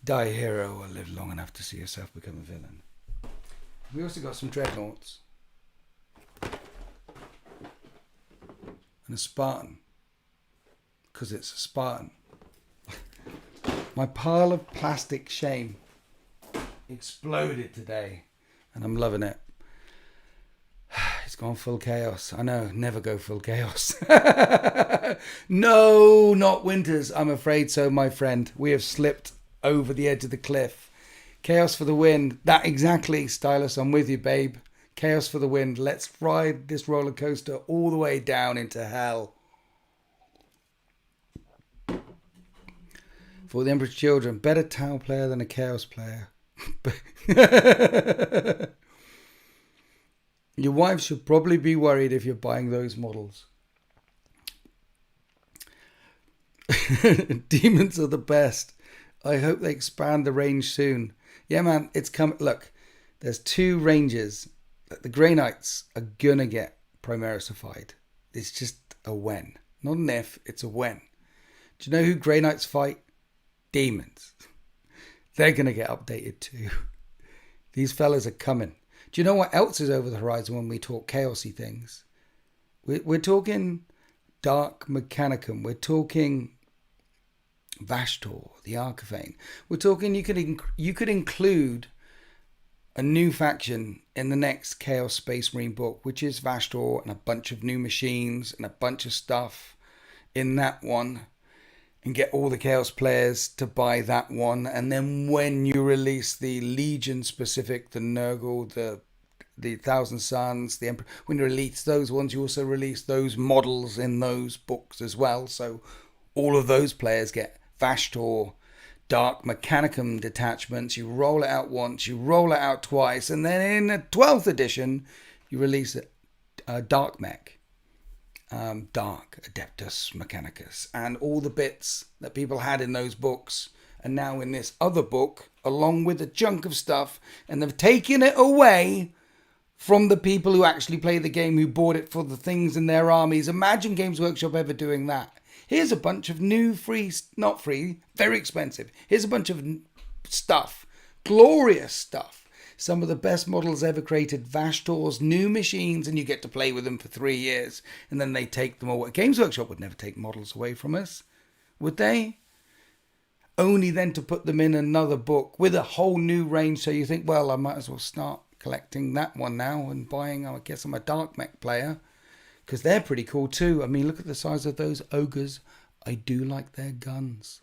Die a hero or live long enough to see yourself become a villain. We also got some dreadnoughts. And a Spartan. Because it's a Spartan. My pile of plastic shame exploded today. And I'm loving it. It's gone full chaos. I know, never go full chaos. No, not Winters. I'm afraid so, my friend. We have slipped over the edge of the cliff. Chaos for the win. That exactly, Stylus. I'm with you, babe. Chaos for the win. Let's ride this roller coaster all the way down into hell. For the Emperor's Children, better Tau player than a Chaos player. Your wife should probably be worried if you're buying those models. Demons are the best. I hope they expand the range soon. Yeah, man, it's coming. Look, there's 2 ranges. The Grey Knights are gonna get Primarisified. It's just a when. Not an if, it's a when. Do you know who Grey Knights fight? Demons. They're gonna get updated too. These fellas are coming. Do you know what else is over the horizon when we talk chaosy things? We're talking Dark Mechanicum. We're talking Vashtor, the Archivane. We're talking you could include a new faction in the next Chaos Space Marine book, which is Vashtor and a bunch of new machines and a bunch of stuff in that one, and get all the Chaos players to buy that one. And then when you release the Legion specific, the Nurgle, the Thousand Suns, the Emperor, when you release those ones, you also release those models in those books as well. So all of those players get Vashtor Dark Mechanicum detachments. You roll it out once, you roll it out twice, and then in the 12th edition, you release a Dark Mech. Dark Adeptus Mechanicus, and all the bits that people had in those books are now in this other book, along with a chunk of stuff, and they've taken it away from the people who actually play the game, who bought it for the things in their armies. Imagine Games Workshop ever doing that. Here's a bunch of new not free, very expensive. Here's a bunch of stuff, glorious stuff. Some of the best models ever created, Vashtor's new machines, and you get to play with them for 3 years, and then they take them away. Games Workshop would never take models away from us, would they? Only then to put them in another book with a whole new range, so you think, well, I might as well start collecting that one now and buying, I guess I'm a Dark Mech player, because they're pretty cool too. I mean, look at the size of those ogres. I do like their guns.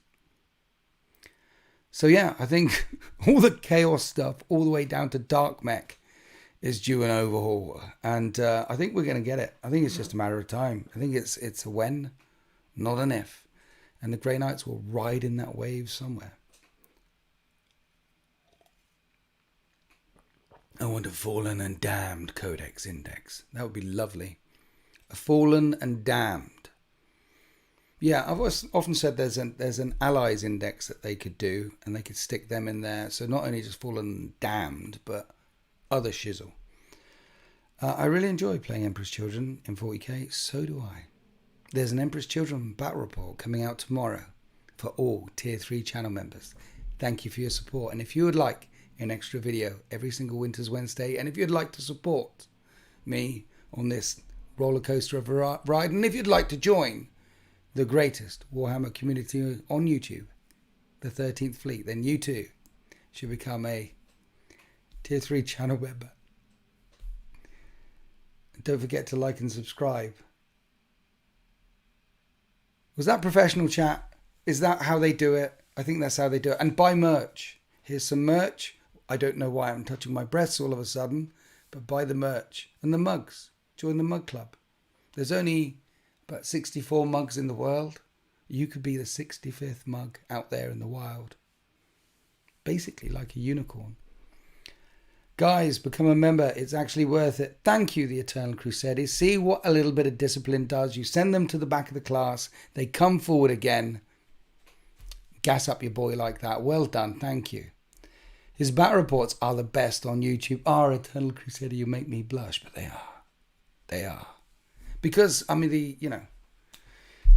So yeah, I think all the Chaos stuff, all the way down to Dark Mech, is due an overhaul. And I think we're going to get it. I think it's just a matter of time. I think it's a when, not an if. And the Grey Knights will ride in that wave somewhere. I want a Fallen and Damned Codex Index. That would be lovely. A Fallen and Damned. Yeah, I've often said there's an Allies Index that they could do, and they could stick them in there. So not only just Fallen and Damned, but other shizzle. I really enjoy playing Emperor's Children in 40k. So do I. There's an Emperor's Children battle report coming out tomorrow for all Tier 3 channel members. Thank you for your support. And if you would like an extra video every single Winter's Wednesday, and if you'd like to support me on this roller coaster of a ride, and if you'd like to join the greatest Warhammer community on YouTube, the 13th Fleet, then you too should become a Tier 3 channel member. And don't forget to like and subscribe. Was that professional, chat? Is that how they do it? I think that's how they do it. And buy merch. Here's some merch. I don't know why I'm touching my breasts all of a sudden, but buy the merch. And the mugs. Join the mug club. There's only about 64 mugs in the world. You could be the 65th mug out there in the wild. Basically like a unicorn. Guys, become a member. It's actually worth it. Thank you, the Eternal Crusaders. See what a little bit of discipline does. You send them to the back of the class. They come forward again. Gas up your boy like that. Well done. Thank you. His battle reports are the best on YouTube. Eternal Crusader, you make me blush. But they are. They are. Because, I mean,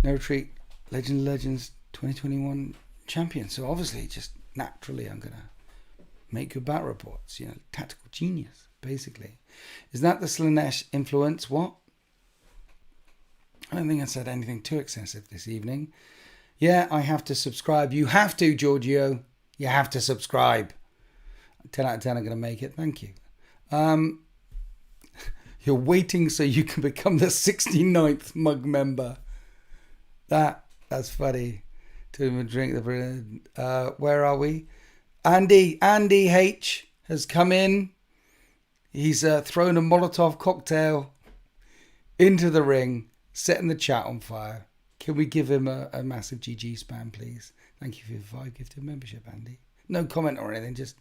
No Retreat Legend of Legends 2021 champion. So obviously, just naturally, I'm going to make good battle reports. Tactical genius, basically. Is that the Slanesh influence? What? I don't think I said anything too excessive this evening. Yeah, I have to subscribe. You have to, Giorgio. You have to subscribe. 10 out of 10 are going to make it. Thank you. You're waiting so you can become the 69th mug member. That's funny. To even drink the bread. Where are we? Andy H has come in. He's thrown a Molotov cocktail into the ring, setting the chat on fire. Can we give him a massive GG spam, please? Thank you for your 5 gifted membership, Andy. No comment or anything, just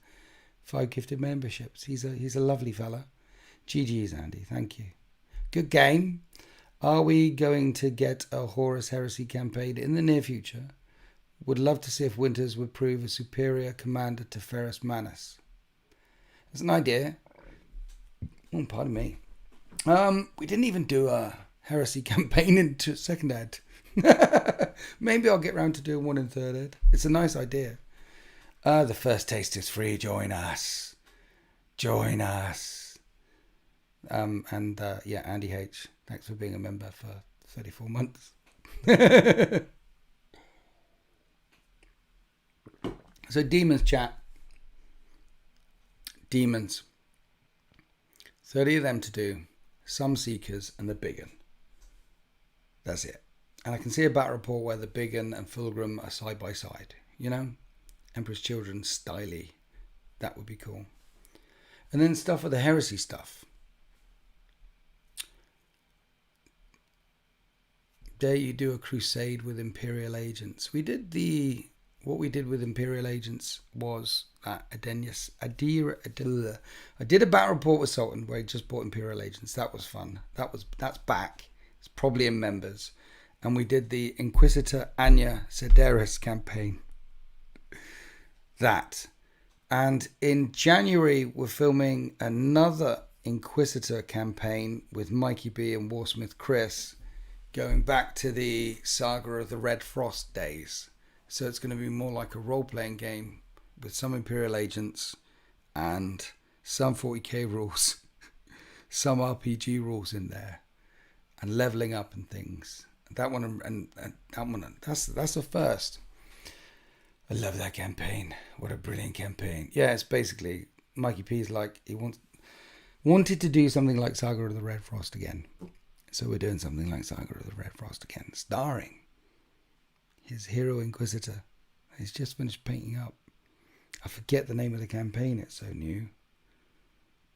5 gifted memberships. He's a lovely fella. GG's, Andy. Thank you. Good game. Are we going to get a Horus Heresy campaign in the near future? Would love to see if Winters would prove a superior commander to Ferrus Manus. That's an idea. Oh, pardon me. We didn't even do a Heresy campaign into second ed. Maybe I'll get round to doing one in third ed. It's a nice idea. The first taste is free. Join us. Join us. Yeah, Andy H. Thanks for being a member for 34 months. So Demons chat. demons. 30 of them to do. Some Seekers and the big un. That's it. And I can see a battle report where the big un and Fulgrim are side by side. You know? Emperor's Children, styly. That would be cool. And then stuff with the Heresy stuff. Dare you do a crusade with Imperial agents? We did what we did with Imperial agents was that I did a battle report with Sultan where he just bought Imperial agents. That was fun. That's back. It's probably in members. And we did the Inquisitor Anya Sedaris campaign. That. And in January we're filming another Inquisitor campaign with Mikey B and Warsmith Chris, going back to the Saga of the Red Frost days. So it's going to be more like a role-playing game with some Imperial agents and some 40k rules, some RPG rules in there, and leveling up and things. That one and that one, that's the first. I love that campaign. What a brilliant campaign. Yeah, it's basically Mikey P's like he wanted to do something like Saga of the Red Frost again. So we're doing something like Saga of the Red Frost again, starring his hero Inquisitor. He's just finished painting up. I forget the name of the campaign, it's so new.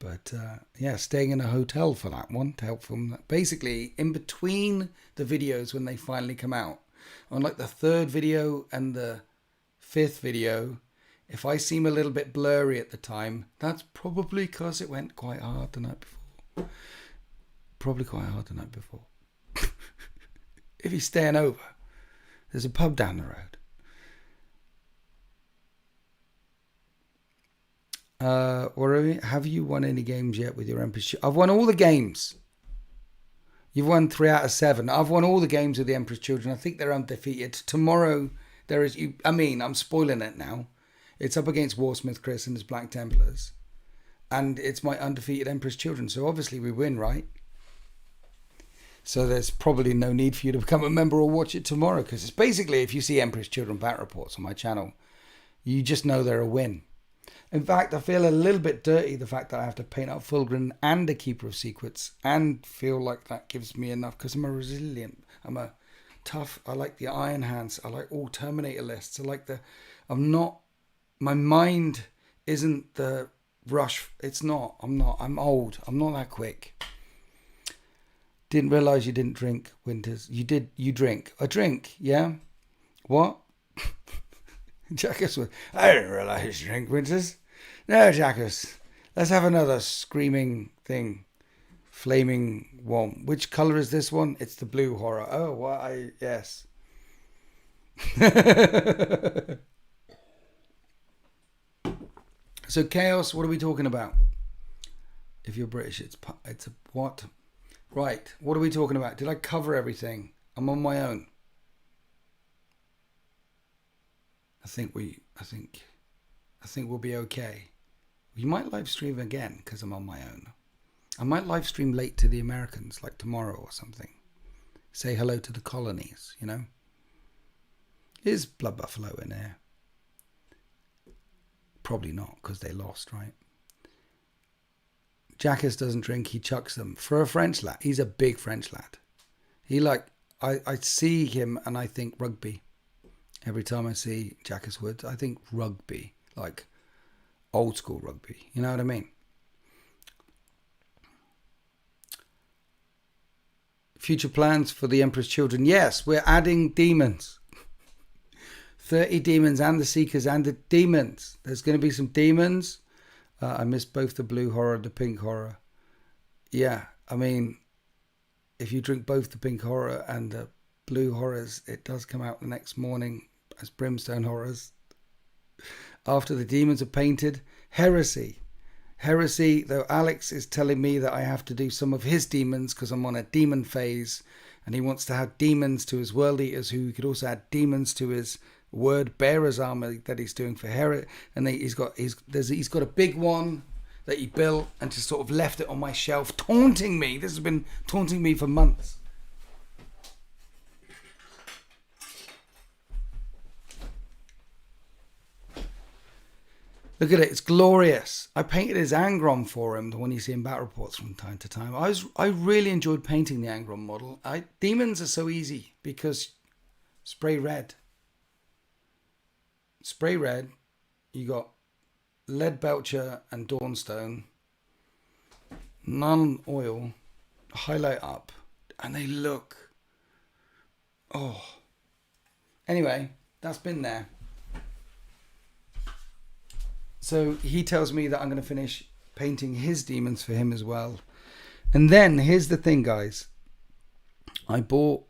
But yeah, staying in a hotel for that one to help film that. Basically, in between the videos when they finally come out, on like the third video and the fifth video, if I seem a little bit blurry at the time, that's probably because it went quite hard the night before. Probably quite hard the night before. If you're staying over, there's a pub down the road. Have you won any games yet with your Emperor's? I've won all the games. You've won 3 out of 7. I've won all the games with the Emperor's Children. I think they're undefeated. Tomorrow there is. I'm spoiling it now. It's up against Warsmith Chris and his Black Templars, and it's my undefeated Emperor's Children. So obviously we win, right? So there's probably no need for you to become a member or watch it tomorrow, because it's basically, if you see Emperor's Children battle reports on my channel, you just know they're a win. In fact, I feel a little bit dirty, the fact that I have to paint up Fulgrim and a Keeper of Secrets, and feel like that gives me enough, because I'm a resilient, I'm a tough, I like the Iron Hands, I like all Terminator lists, my mind isn't the rush, I'm old, I'm not that quick. Didn't realise you didn't drink, Winters. You drink. I drink, yeah? What? Jackus was, I didn't realise you drink, Winters. No, Jackus. Let's have another screaming thing. Flaming one. Which colour is this one? It's the blue horror. Oh, yes. So Chaos, what are we talking about? If you're British, it's a what? Right, what are we talking about? Did I cover everything? I'm on my own. I think we'll be okay. We might live stream again because I'm on my own. I might live stream late to the Americans, like tomorrow or something. Say hello to the colonies, you know? Is Blood Buffalo in there? Probably not, because they lost, right? Jackus doesn't drink, he chucks them. For a French lad, he's a big French lad. I see him and I think rugby. Every time I see Jackus Woods, I think rugby, like old school rugby. You know what I mean? Future plans for the Emperor's Children. Yes, we're adding demons. 30 demons and the Seekers and the demons. There's going to be some demons. I missed both the blue horror and the pink horror. Yeah, I mean, if you drink both the pink horror and the blue horrors, it does come out the next morning as brimstone horrors. After the demons are painted, Heresy. Heresy, though Alex is telling me that I have to do some of his demons because I'm on a demon phase, and he wants to add demons to his world eaters, who could also add demons to his word bearers armor that he's doing for Heresy. And he's got a big one that he built and just sort of left it on my shelf, taunting me. This has been taunting me for months. Look at it. It's glorious. I painted his Angron for him, the one you see in battle reports from time to time. I really enjoyed painting the Angron model. Demons are so easy because spray red. Spray red. You got Lead Belcher and Dawnstone. None oil. Highlight up. And they look... Oh. Anyway, that's been there. So he tells me that I'm going to finish painting his demons for him as well. And then here's the thing, guys. I bought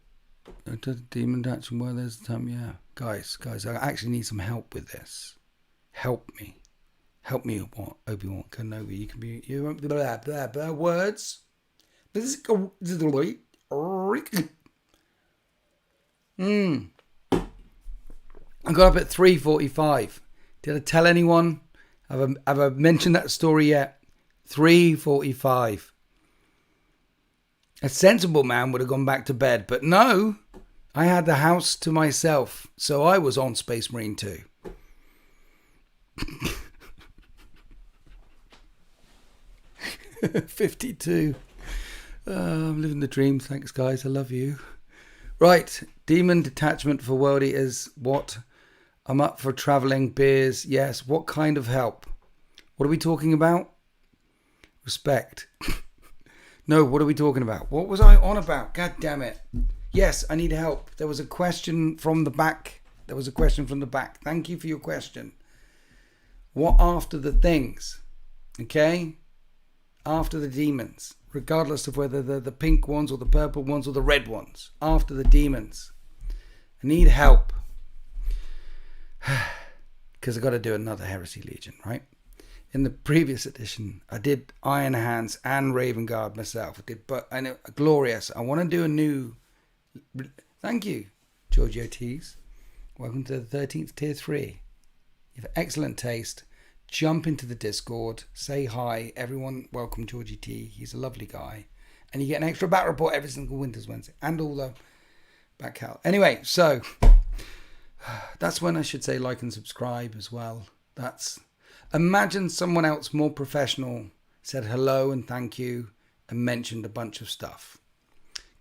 a demon detachment where there's the time. Yeah, guys, I actually need some help with this. Help me. Help me, what? Obi-Wan Kenobi. You can be... You blah, blah, blah, words. I got up at 3:45. Did I tell anyone? Have I mentioned that story yet? 3:45. A sensible man would have gone back to bed, but no. I had the house to myself, so I was on Space Marine 2. $52. I'm living the dream. Thanks, guys. I love you. Right. Demon detachment for World Eaters. What? I'm up for travelling. Beers. Yes. What kind of help? What are we talking about? Respect. No, what are we talking about? What was I on about? God damn it. Yes, I need help. There was a question from the back. Thank you for your question. What after the things? Okay? After the demons. Regardless of whether they're the pink ones or the purple ones or the red ones. After the demons. I need help. Because I've got to do another Heresy Legion, right? In the previous edition, I did Iron Hands and Raven Guard myself. I know, glorious. I want to do a new... Thank you, Giorgio Tees. Welcome to the 13th Tier 3. You have excellent taste. Jump into the Discord. Say hi. Everyone, welcome Georgie T. He's a lovely guy. And you get an extra battle report every single Winter's Wednesday. And all the back out. Anyway, so... That's when I should say like and subscribe as well. That's... Imagine someone else more professional said hello and thank you and mentioned a bunch of stuff.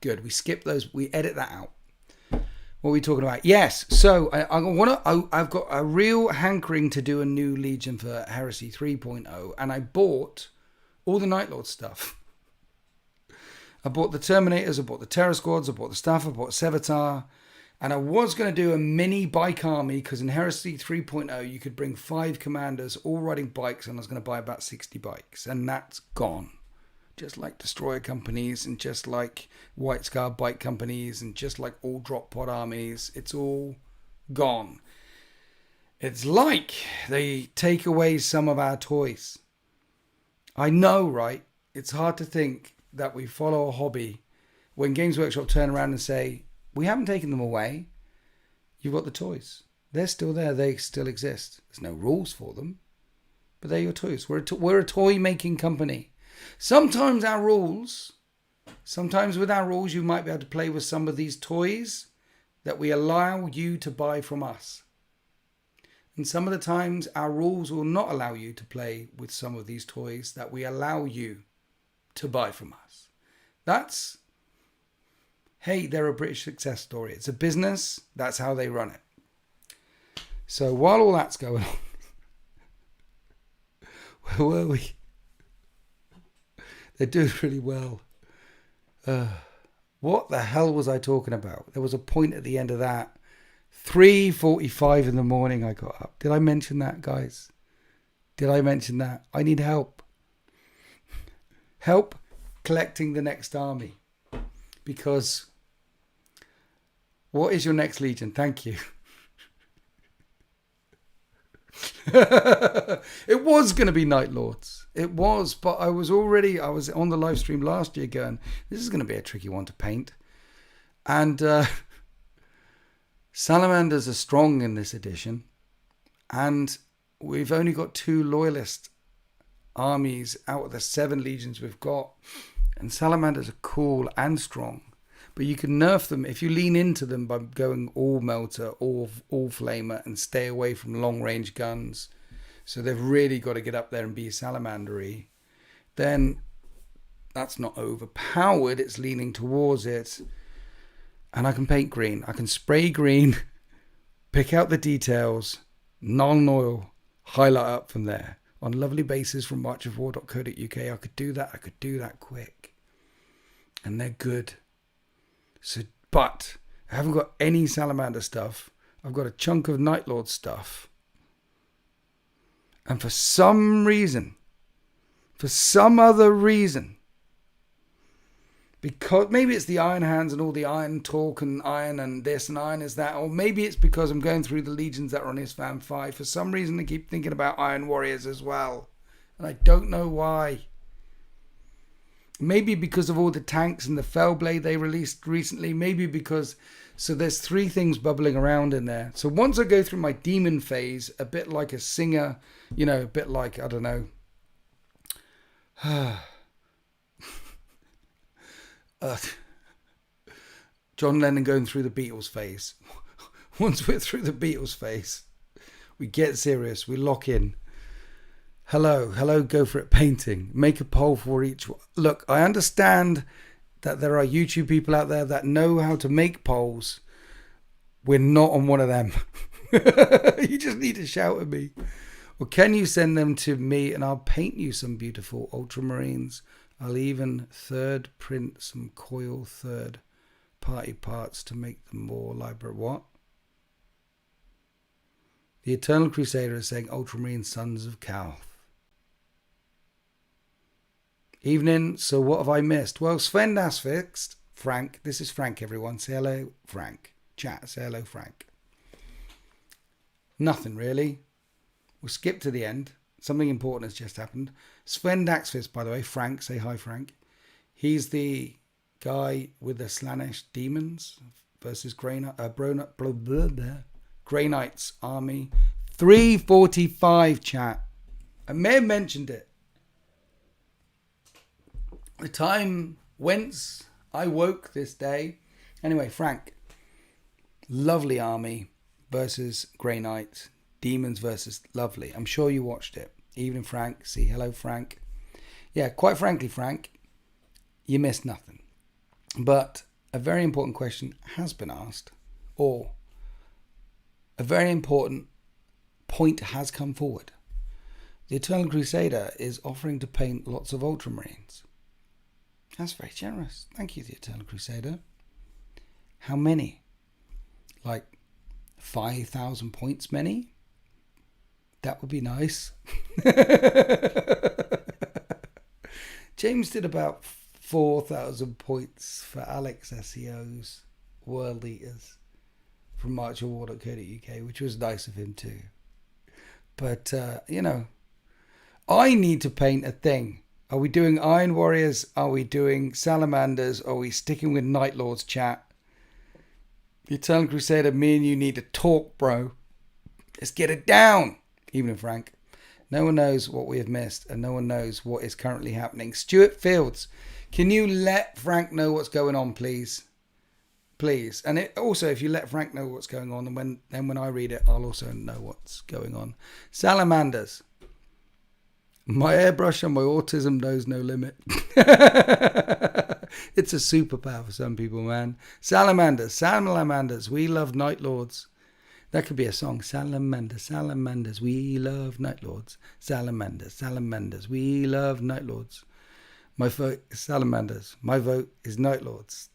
Good. We skip those. We edit that out. What are we talking about? Yes. So I've got a real hankering to do a new Legion for Heresy 3.0, and I bought all the Night Lord stuff. I bought the Terminators. I bought the Terror Squads. I bought the Staff. I bought Sevatar. And I was going to do a mini bike army because in Heresy 3.0 you could bring 5 commanders all riding bikes, and I was going to buy about 60 bikes, and that's gone. Just like destroyer companies and just like White Scar bike companies and just like all drop pod armies, it's all gone. It's like they take away some of our toys. I know, right? It's hard to think that we follow a hobby when Games Workshop turn around and say, we haven't taken them away. You've got the toys. They're still there. They still exist. There's no rules for them. But they're your toys. We're a toy-making company. Sometimes with our rules, you might be able to play with some of these toys that we allow you to buy from us. And some of the times, our rules will not allow you to play with some of these toys that we allow you to buy from us. That's... Hey, they're a British success story. It's a business. That's how they run it. So while all that's going on, where were we? They're doing really well. What the hell was I talking about? There was a point at the end of that. 3:45 in the morning I got up. Did I mention that, guys? Did I mention that? I need help. Help collecting the next army. Because... What is your next Legion? Thank you. It was going to be Night Lords. It was, but I was on the live stream last year going, this is going to be a tricky one to paint. And Salamanders are strong in this edition. And we've only got 2 Loyalist armies out of the 7 Legions we've got. And Salamanders are cool and strong. But you can nerf them if you lean into them by going all melter, all flamer, and stay away from long range guns. so they've really got to get up there and be salamandery, then that's not overpowered. It's leaning towards it. And I can paint green. I can spray green, pick out the details, non-oil, highlight up from there. On lovely bases from marchofwar.co.uk, I could do that. I could do that quick. And they're good. So, but I haven't got any Salamander stuff. I've got a chunk of Night Lord stuff. And for some reason, for some other reason, because maybe it's the Iron Hands and all the iron talk and iron and this and iron is that, or maybe it's because I'm going through the legions that are on Isfam 5. For some reason, I keep thinking about Iron Warriors as well. And I don't know why. Maybe because of all the tanks and the Fellblade they released recently. Maybe because... So there's 3 things bubbling around in there. So once I go through my demon phase, a bit like a singer, you know, a bit like, I don't know... John Lennon going through the Beatles phase. Once we're through the Beatles phase, we get serious, we lock in. Hello, go for it painting. Make a poll for each one. Look, I understand that there are YouTube people out there that know how to make polls. We're not on one of them. You just need to shout at me. Or can you send them to me and I'll paint you some beautiful Ultramarines. I'll even third print some coil third party parts to make them more elaborate. What? The Eternal Crusader is saying Ultramarine Sons of Calth. Evening, so what have I missed? Well, Sven has fixed. Frank, this is Frank, everyone. Say hello, Frank. Chat, say hello, Frank. Nothing really. We'll skip to the end. Something important has just happened. Sven Daxfist, by the way, Frank, say hi, Frank. He's the guy with the Slaanesh demons versus Grey Knights army. 345 chat. I may have mentioned it. The time whence I woke this day. Anyway, Frank. Lovely army versus Grey Knights. Demons versus lovely. I'm sure you watched it. Evening, Frank. See, hello, Frank. Yeah, quite frankly, Frank, you missed nothing. But a very important question has been asked, or a very important point has come forward. The Eternal Crusader is offering to paint lots of Ultramarines. That's very generous. Thank you, the Eternal Crusader. How many? Like 5,000 points many? That would be nice. James did about 4,000 points for Alex SEO's World Eaters from marchofwar.co.uk, which was nice of him too. But, you know, I need to paint a thing. Are we doing Iron Warriors? Are we doing Salamanders? Are we sticking with Night Lords, chat? The Eternal Crusader, me and you need to talk, bro. Let's get it down. Evening, Frank. No one knows what we have missed and no one knows what is currently happening. Stuart Fields, can you let Frank know what's going on, please? Please. And also, if you let Frank know what's going on, and when I read it, I'll also know what's going on. Salamanders. My airbrush and my autism knows no limit. It's a superpower for some people, man. Salamanders. We love Night Lords. That could be a song. Salamanders, we love Night Lords. Salamanders, we love Night Lords. My vote is Salamanders. My vote is Night Lords.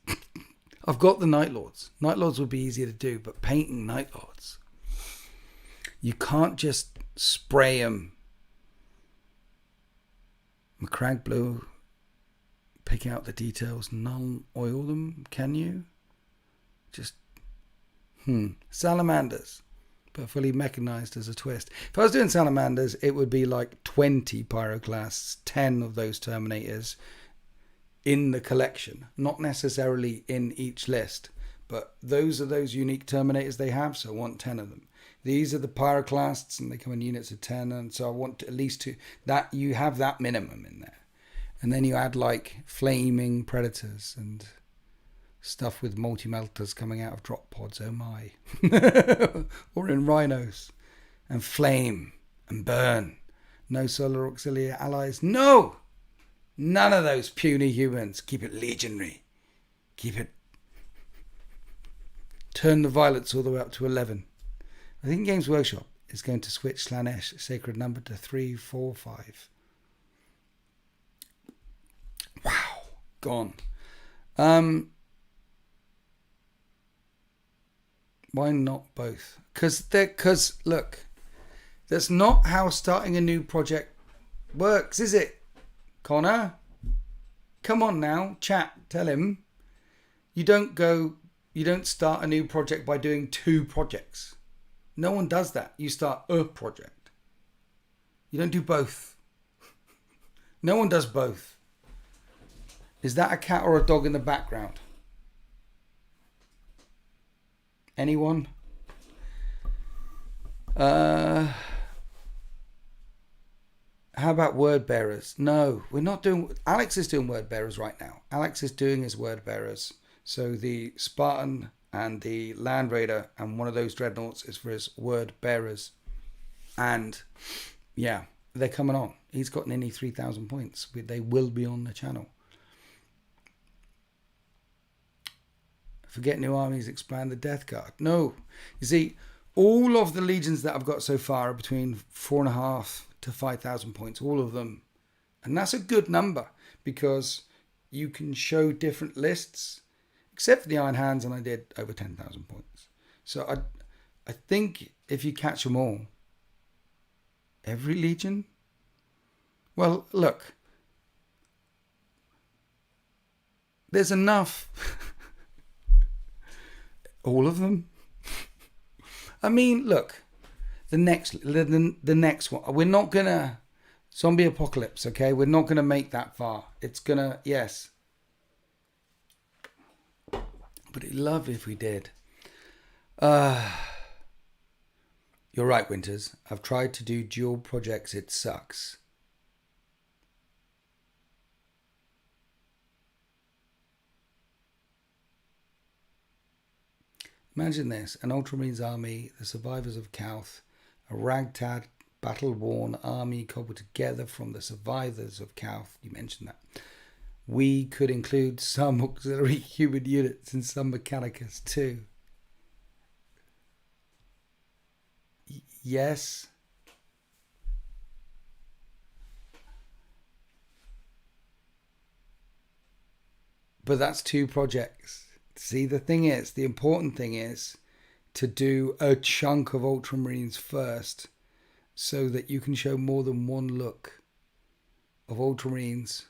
I've got the Night Lords. Night Lords would be easier to do, but painting Night Lords, you can't just spray them. McCrag Blue, pick out the details, non-oil them, can you? Just... Salamanders, but fully mechanized as a twist. If I was doing Salamanders, it would be like 20 Pyroclasts, 10 of those Terminators in the collection, not necessarily in each list, but those are those unique Terminators they have, so I want 10 of them. These are the Pyroclasts, and they come in units of 10, and so I want at least that you have that minimum in there. And then you add like flaming Predators and stuff with multi-melters coming out of drop pods, oh my. Or in rhinos. And flame. and burn. No solar auxiliary allies. No! None of those puny humans. Keep it legionary. Keep it. Turn the violets all the way up to 11. I think Games Workshop is going to switch Slanesh sacred number to 3, 4, 5. Wow. Gone. Why not both? Because look, that's not how starting a new project works, is it? Connor? Come on now, chat, tell him. You don't start a new project by doing 2 projects. No one does that. You start a project. You don't do both. No one does both. Is that a cat or a dog in the background? Anyone? How about word bearers? No, we're not doing... Alex is doing word bearers right now. Alex is doing his word bearers. So the Spartan and the Land Raider and one of those dreadnoughts is for his word bearers. And yeah, they're coming on. He's got nearly 3,000 points. They will be on the channel. Forget new armies, expand the Death Guard. No. You see, all of the legions that I've got so far are between 4,500 to 5,000 points. All of them. And that's a good number because you can show different lists. Except for the Iron Hands, and I did over 10,000 points. So I think if you catch them all, every legion? Well, look. There's enough... All of them? I mean, look, the next one. We're not gonna zombie apocalypse, okay? We're not gonna make that far. It's gonna, yes, but it'd love if we did. You're right, Winters. I've tried to do dual projects. It sucks. Imagine this, an Ultramarines army, the survivors of Calth, a ragtag, battle-worn army cobbled together from the survivors of Calth. You mentioned that. We could include some auxiliary human units and some Mechanicus too. Yes. But that's 2 projects. See, the important thing is to do a chunk of Ultramarines first so that you can show more than one look of Ultramarines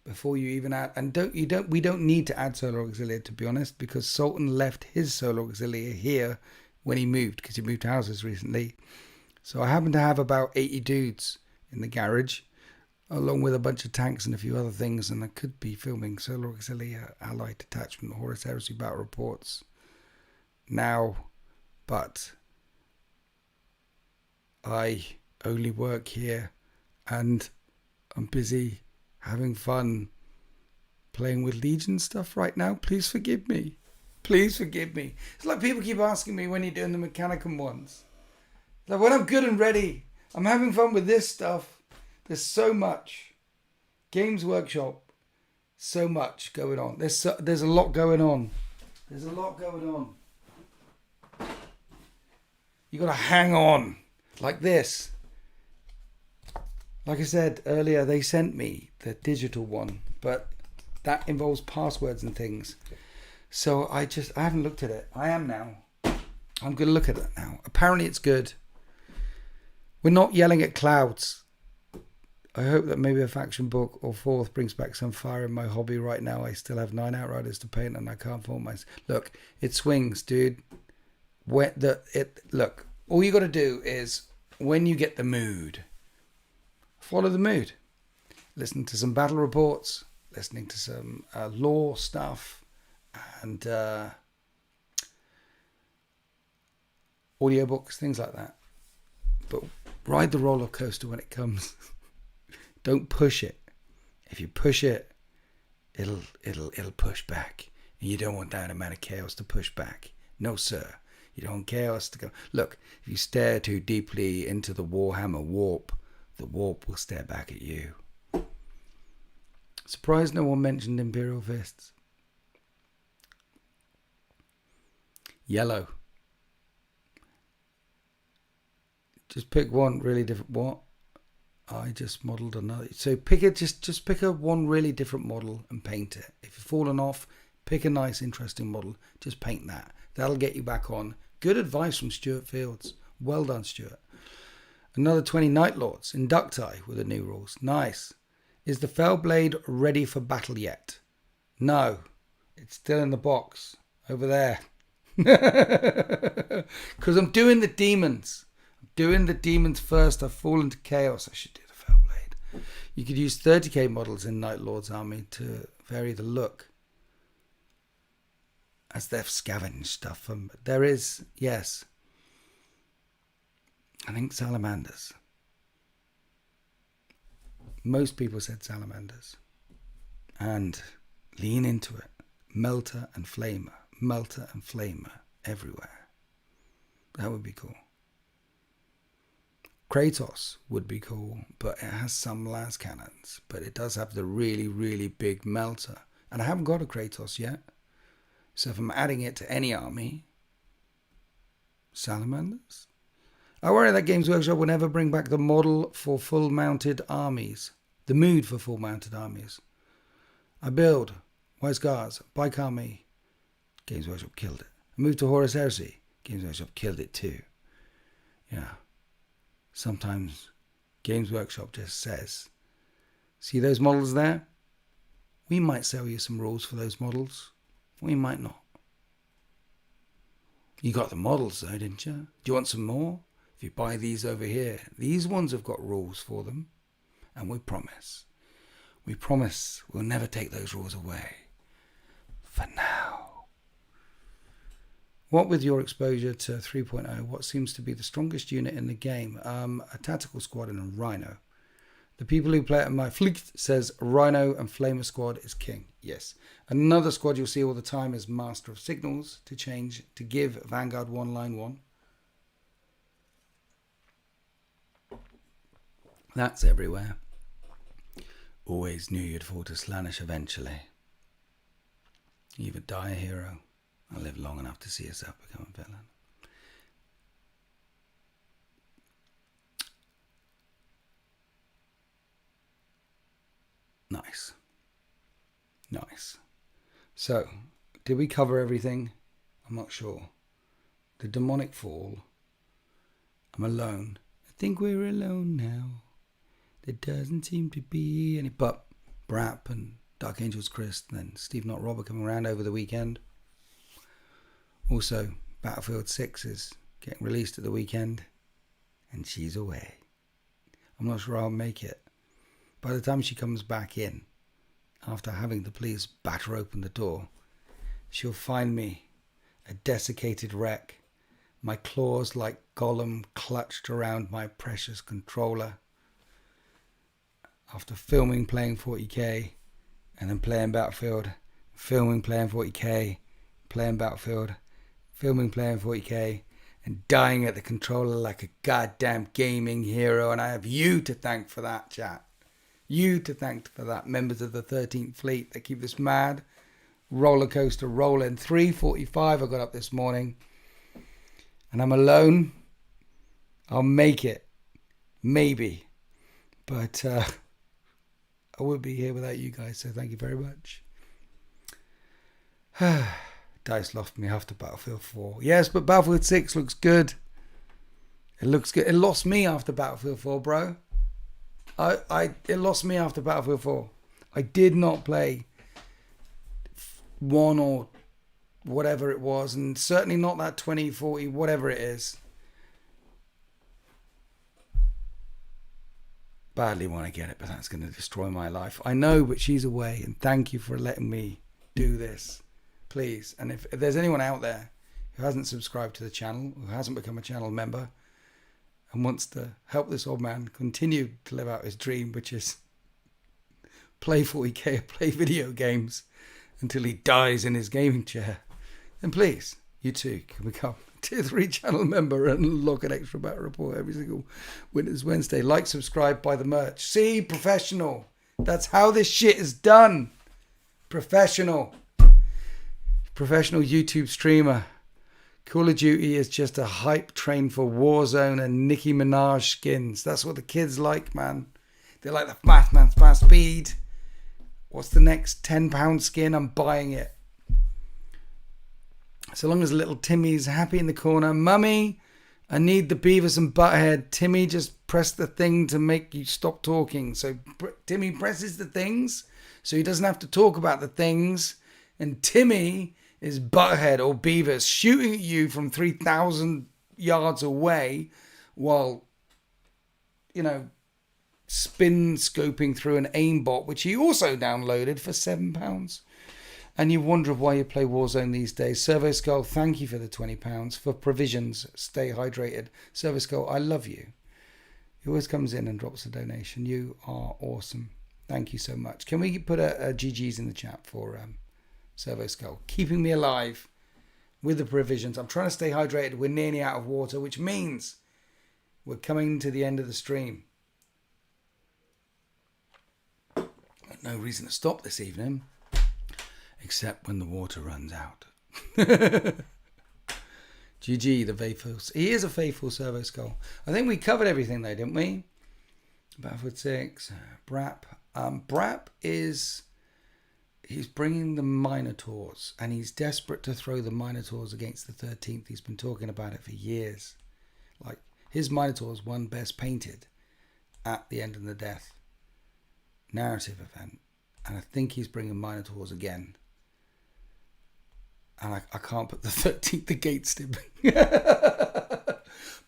before you even add. And we don't need to add Solar Auxiliary, to be honest, because Sultan left his Solar Auxiliary here when he moved, because he moved houses recently. So I happen to have about 80 dudes in the garage, along with a bunch of tanks and a few other things, and I could be filming Solar Auxiliary Allied Detachment Horus Heresy battle reports now, but I only work here and I'm busy having fun playing with Legion stuff right now. Please forgive me. Please forgive me. It's like people keep asking me when you're doing the Mechanicum ones. Like when I'm good and ready, I'm having fun with this stuff. There's so much. Games Workshop, so much going on. There's a lot going on. There's a lot going on. You got to hang on like this. Like I said earlier, they sent me the digital one, but that involves passwords and things. So I haven't looked at it. I am now. I'm going to look at it now. Apparently it's good. We're not yelling at clouds. I hope that maybe a faction book or 4th brings back some fire in my hobby. Right now I still have 9 Outriders to paint and I can't form my... Look, it swings, dude. Look, all you got to do is, when you get the mood, follow the mood. Listen to some battle reports, listening to some lore stuff, and audiobooks, things like that. But ride the roller coaster when it comes. Don't push it. If you push it, it'll push back. And you don't want that amount of chaos to push back. No, sir. You don't want chaos to go. Look, if you stare too deeply into the Warhammer warp, the warp will stare back at you. Surprised no one mentioned Imperial Fists. Yellow. Just pick one really different. What? I just modelled another. So pick it. Just pick a one really different model and paint it. If you've fallen off, pick a nice, interesting model. Just paint that. That'll get you back on. Good advice from Stuart Fields. Well done, Stuart. Another 20 Night Lords. Inducti with the new rules. Nice. Is the Fellblade ready for battle yet? No. It's still in the box. Over there. Because I'm doing the demons. I'm doing the demons first. I've fallen to chaos. I should do the Fellblade. You could use 30k models in Night Lord's army to vary the look. As they've scavenged stuff. There is, yes. I think Salamanders. Most people said Salamanders. And lean into it. Melter and Flamer. Melter and Flamer everywhere. That would be cool. Kratos would be cool, but it has some las cannons. But it does have the really, really big melter. And I haven't got a Kratos yet. So if I'm adding it to any army, Salamanders. I worry that Games Workshop will never bring back the model for full mounted armies. The mood for full mounted armies. I build Wise Guards, Bike Army. Games Workshop killed it. I moved to Horus Heresy. Games Workshop killed it too. Yeah. Sometimes Games Workshop just says, see those models there? We might sell you some rules for those models. We might not. You got the models though, didn't you? Do you want some more? If you buy these over here, these ones have got rules for them. And we promise we'll never take those rules away. For now. What with your exposure to 3.0, what seems to be the strongest unit in the game? A tactical squad and a rhino. The people who play it in my fleet says Rhino and Flamer squad is king. Yes. Another squad you'll see all the time is Master of Signals to give Vanguard 1 line 1. That's everywhere. Always knew you'd fall to Slaanesh eventually. You either die a hero or live long enough to see yourself become a villain. Nice. Nice. So, did we cover everything? I'm not sure. The demonic fall. I'm alone. I think we're alone now. There doesn't seem to be any. But Brap and Dark Angels Chris and then Steve Not Robert coming around over the weekend. Also, Battlefield 6 is getting released at the weekend. And she's away. I'm not sure I'll make it. By the time she comes back in, after having the police batter open the door, she'll find me a desiccated wreck, my claws like Gollum clutched around my precious controller. After filming playing 40k, and then playing Battlefield, filming playing 40k, playing Battlefield, filming playing 40k, and dying at the controller like a goddamn gaming hero. And I have you to thank for that, chat. You to thank for that, members of the 13th Fleet that keep this mad roller coaster rolling. 3:45 I got up this morning, and I'm alone. I'll make it, maybe, but I would be here without you guys. So thank you very much. Dice lost me after Battlefield 4. Yes, but Battlefield 6 looks good. It looks good. It lost me after Battlefield 4, bro. It lost me after Battlefield 4. I did not play 1 or whatever it was, and certainly not that 2040, whatever it is. Badly want to get it, but that's going to destroy my life. I know, but she's away, and thank you for letting me do this. Please. And if there's anyone out there who hasn't subscribed to the channel, who hasn't become a channel member, and wants to help this old man continue to live out his dream, which is play 40k, play video games until he dies in his gaming chair, then please, you too can become Tier 3 channel member and unlock an extra battle report every single Winter's Wednesday. Like, subscribe, buy the merch. See, professional. That's how this shit is done. Professional. Professional YouTube streamer. Call of Duty is just a hype train for Warzone and Nicki Minaj skins. That's what the kids like, man. They like the fast speed. What's the next £10 skin? I'm buying it. So long as little Timmy's happy in the corner. Mummy, I need the Beavis and Butthead. Timmy, just press the thing to make you stop talking. So Timmy presses the things so he doesn't have to talk about the things. And Timmy is Butthead or Beavis shooting at you from 3,000 yards away while, you know, spin scoping through an aimbot, which he also downloaded for £7. And you wonder why you play Warzone these days. Servo Skull, thank you for the £20 for provisions. Stay hydrated. Servo Skull, I love you. He always comes in and drops a donation. You are awesome. Thank you so much. Can we put a GG's in the chat for Servo Skull? Keeping me alive with the provisions. I'm trying to stay hydrated. We're nearly out of water, which means we're coming to the end of the stream. No reason to stop this evening. Except when the water runs out. GG, the faithful. He is a faithful Servo Skull. I think we covered everything though, didn't we? Battlefield 6. Brap. Brap is... He's bringing the Minotaurs. And he's desperate to throw the Minotaurs against the 13th. He's been talking about it for years. Like, his Minotaurs won Best Painted at the End of the Death narrative event. And I think he's bringing Minotaurs again. And I can't put the 13th against him.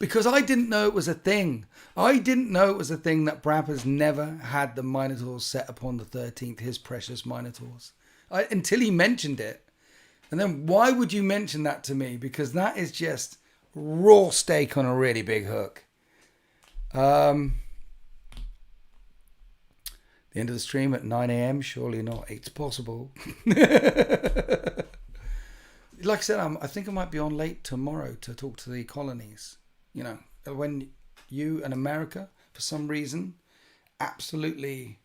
Because I didn't know it was a thing. I didn't know it was a thing that Brap has never had the Minotaurs set upon the 13th, his precious Minotaurs. Until he mentioned it. And then why would you mention that to me? Because that is just raw steak on a really big hook. The end of the stream at 9 a.m. Surely not. It's possible. Like I said, I think I might be on late tomorrow to talk to the colonies. You know, when you and America, for some reason, absolutely,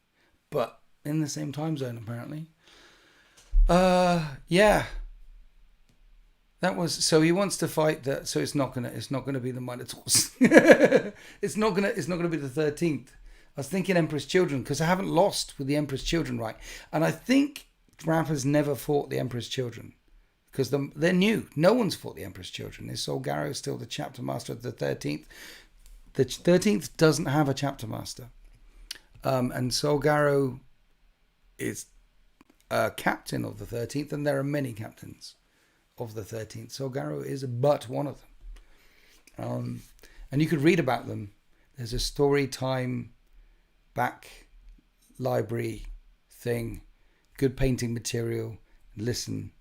but in the same time zone apparently. Yeah. That was so he wants to fight that. So it's not gonna be the Minotaurs. it's not gonna be the 13th. I was thinking Emperor's Children because I haven't lost with the Emperor's Children, right? And I think Raph has never fought the Emperor's Children because they're new. No one's fought the Emperor's Children. Is Solgaro still the chapter master of the 13th? The 13th doesn't have a chapter master. And Solgaro is a captain of the 13th, and there are many captains of the 13th. Solgaro is but one of them. And you could read about them. There's a story time back library thing, good painting material. Listen,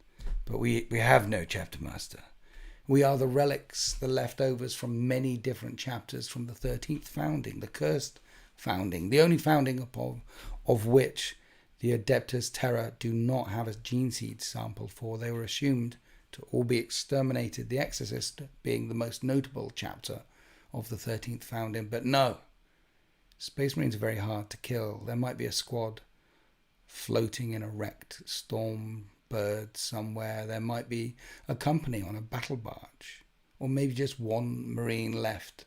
but we have no chapter master. We are the relics, the leftovers from many different chapters from the 13th founding, the cursed founding, the only founding of which the Adeptus Terra do not have a gene seed sample for. They were assumed to all be exterminated, the Exorcist being the most notable chapter of the 13th founding. But no, Space Marines are very hard to kill. There might be a squad floating in a wrecked storm bird somewhere. There might be a company on a battle barge, or maybe just one Marine left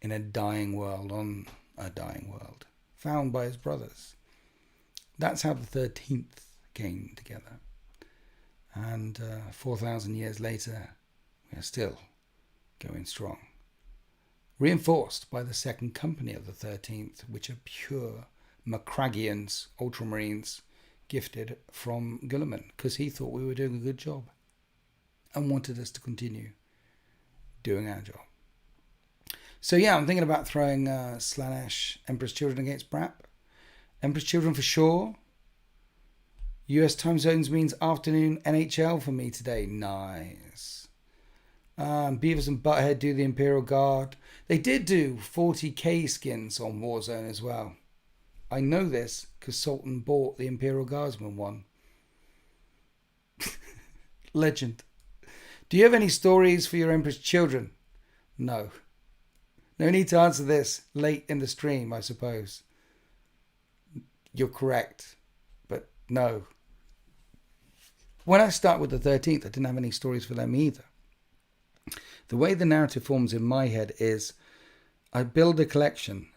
in a dying world, on a dying world, found by his brothers. That's how the 13th came together. And 4,000 years later, we are still going strong. Reinforced by the second company of the 13th, which are pure Macragians, Ultramarines, gifted from Guilliman, because he thought we were doing a good job and wanted us to continue doing our job. So yeah, I'm thinking about throwing Slaanesh Emperor's Children against Brap. Emperor's Children for sure. US time zones means afternoon NHL for me today. Nice. Beavis and Butthead do the Imperial Guard. They did do 40k skins on Warzone as well. I know this because Sultan bought the Imperial Guardsman one. Legend. Do you have any stories for your Emperor's children? No. No need to answer this late in the stream, I suppose. You're correct. But no. When I start with the 13th, I didn't have any stories for them either. The way the narrative forms in my head is I build a collection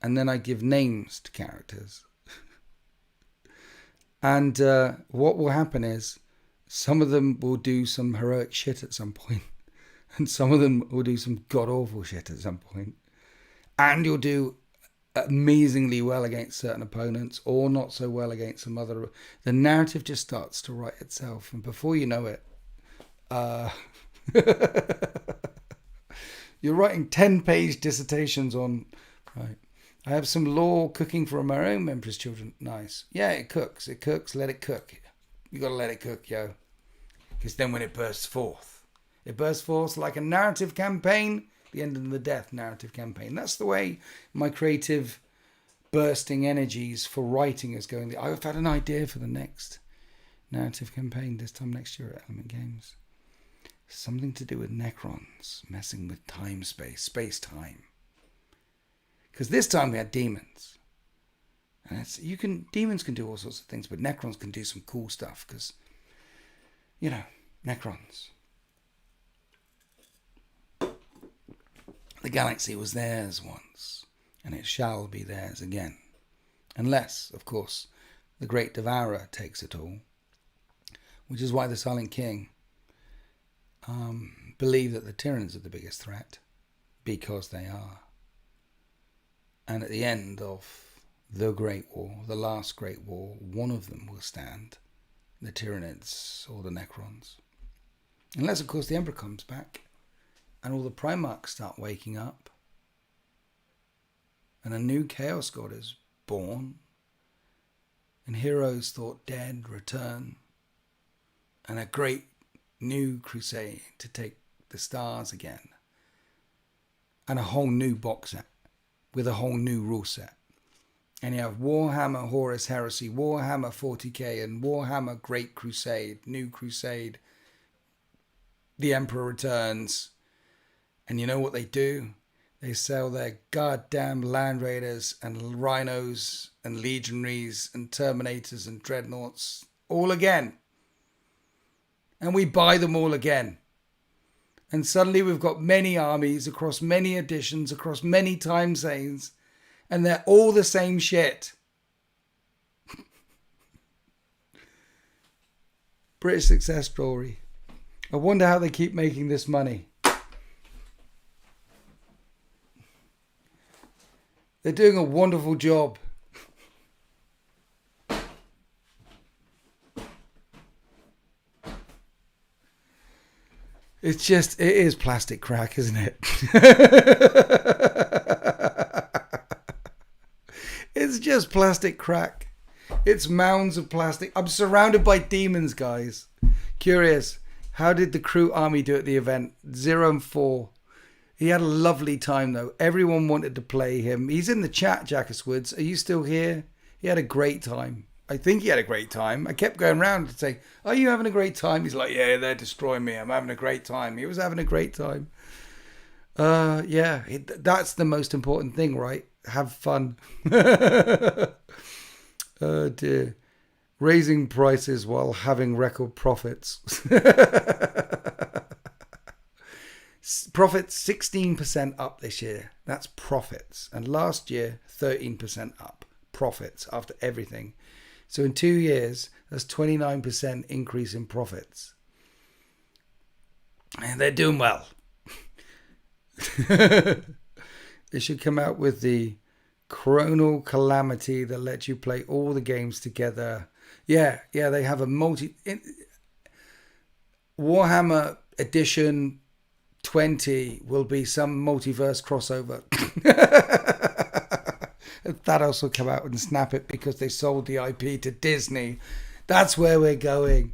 and then I give names to characters. And what will happen is some of them will do some heroic shit at some point. And some of them will do some god-awful shit at some point. And you'll do amazingly well against certain opponents or not so well against some other. The narrative just starts to write itself. And before you know it, you're writing 10-page dissertations on... Right. I have some lore cooking for my own Emperor's children. Nice. Yeah, it cooks. It cooks. Let it cook. You got to let it cook, yo. Because then when it bursts forth like a narrative campaign, the end of the death narrative campaign. That's the way my creative bursting energies for writing is going. I've had an idea for the next narrative campaign this time next year at Element Games. Something to do with Necrons, messing with space-time. Because this time we had demons. And demons can do all sorts of things, but Necrons can do some cool stuff because, Necrons. The galaxy was theirs once, and it shall be theirs again. Unless, of course, the Great Devourer takes it all. Which is why the Silent King believe that the Tyranids are the biggest threat, because they are. And at the end of the Great War, the last Great War, one of them will stand, the Tyranids or the Necrons. Unless, of course, the Emperor comes back and all the Primarchs start waking up and a new Chaos God is born and heroes thought dead return and a great new crusade to take the stars again and a whole new box set with a whole new rule set. And you have Warhammer, Horus Heresy, Warhammer 40k, and Warhammer Great Crusade, New Crusade, The Emperor Returns. And you know what they do? They sell their goddamn Land Raiders and Rhinos and Legionaries and Terminators and Dreadnoughts all again. And we buy them all again. And suddenly we've got many armies across many editions, across many time zones, and they're all the same shit. British success story. I wonder how they keep making this money. They're doing a wonderful job. It is plastic crack, isn't it? It's just plastic crack. It's mounds of plastic. I'm surrounded by demons, guys. Curious, how did the crew army do at the event? 0 and 4. He had a lovely time, though. Everyone wanted to play him. He's in the chat, Jackus Woods. Are you still here? He had a great time. I think he had a great time. I kept going around to say, are you having a great time? He's like, yeah, they're destroying me. I'm having a great time. He was having a great time. That's the most important thing, right? Have fun. Oh, dear. Raising prices while having record profits. Profits 16% up this year. That's profits. And last year, 13% up. Profits after everything. So in 2 years, that's 29% increase in profits. And they're doing well. They should come out with the Chronal Calamity that lets you play all the games together. Yeah, they have a Warhammer Edition 20 will be some multiverse crossover. Thanos will come out and snap it because they sold the IP to Disney. That's where we're going.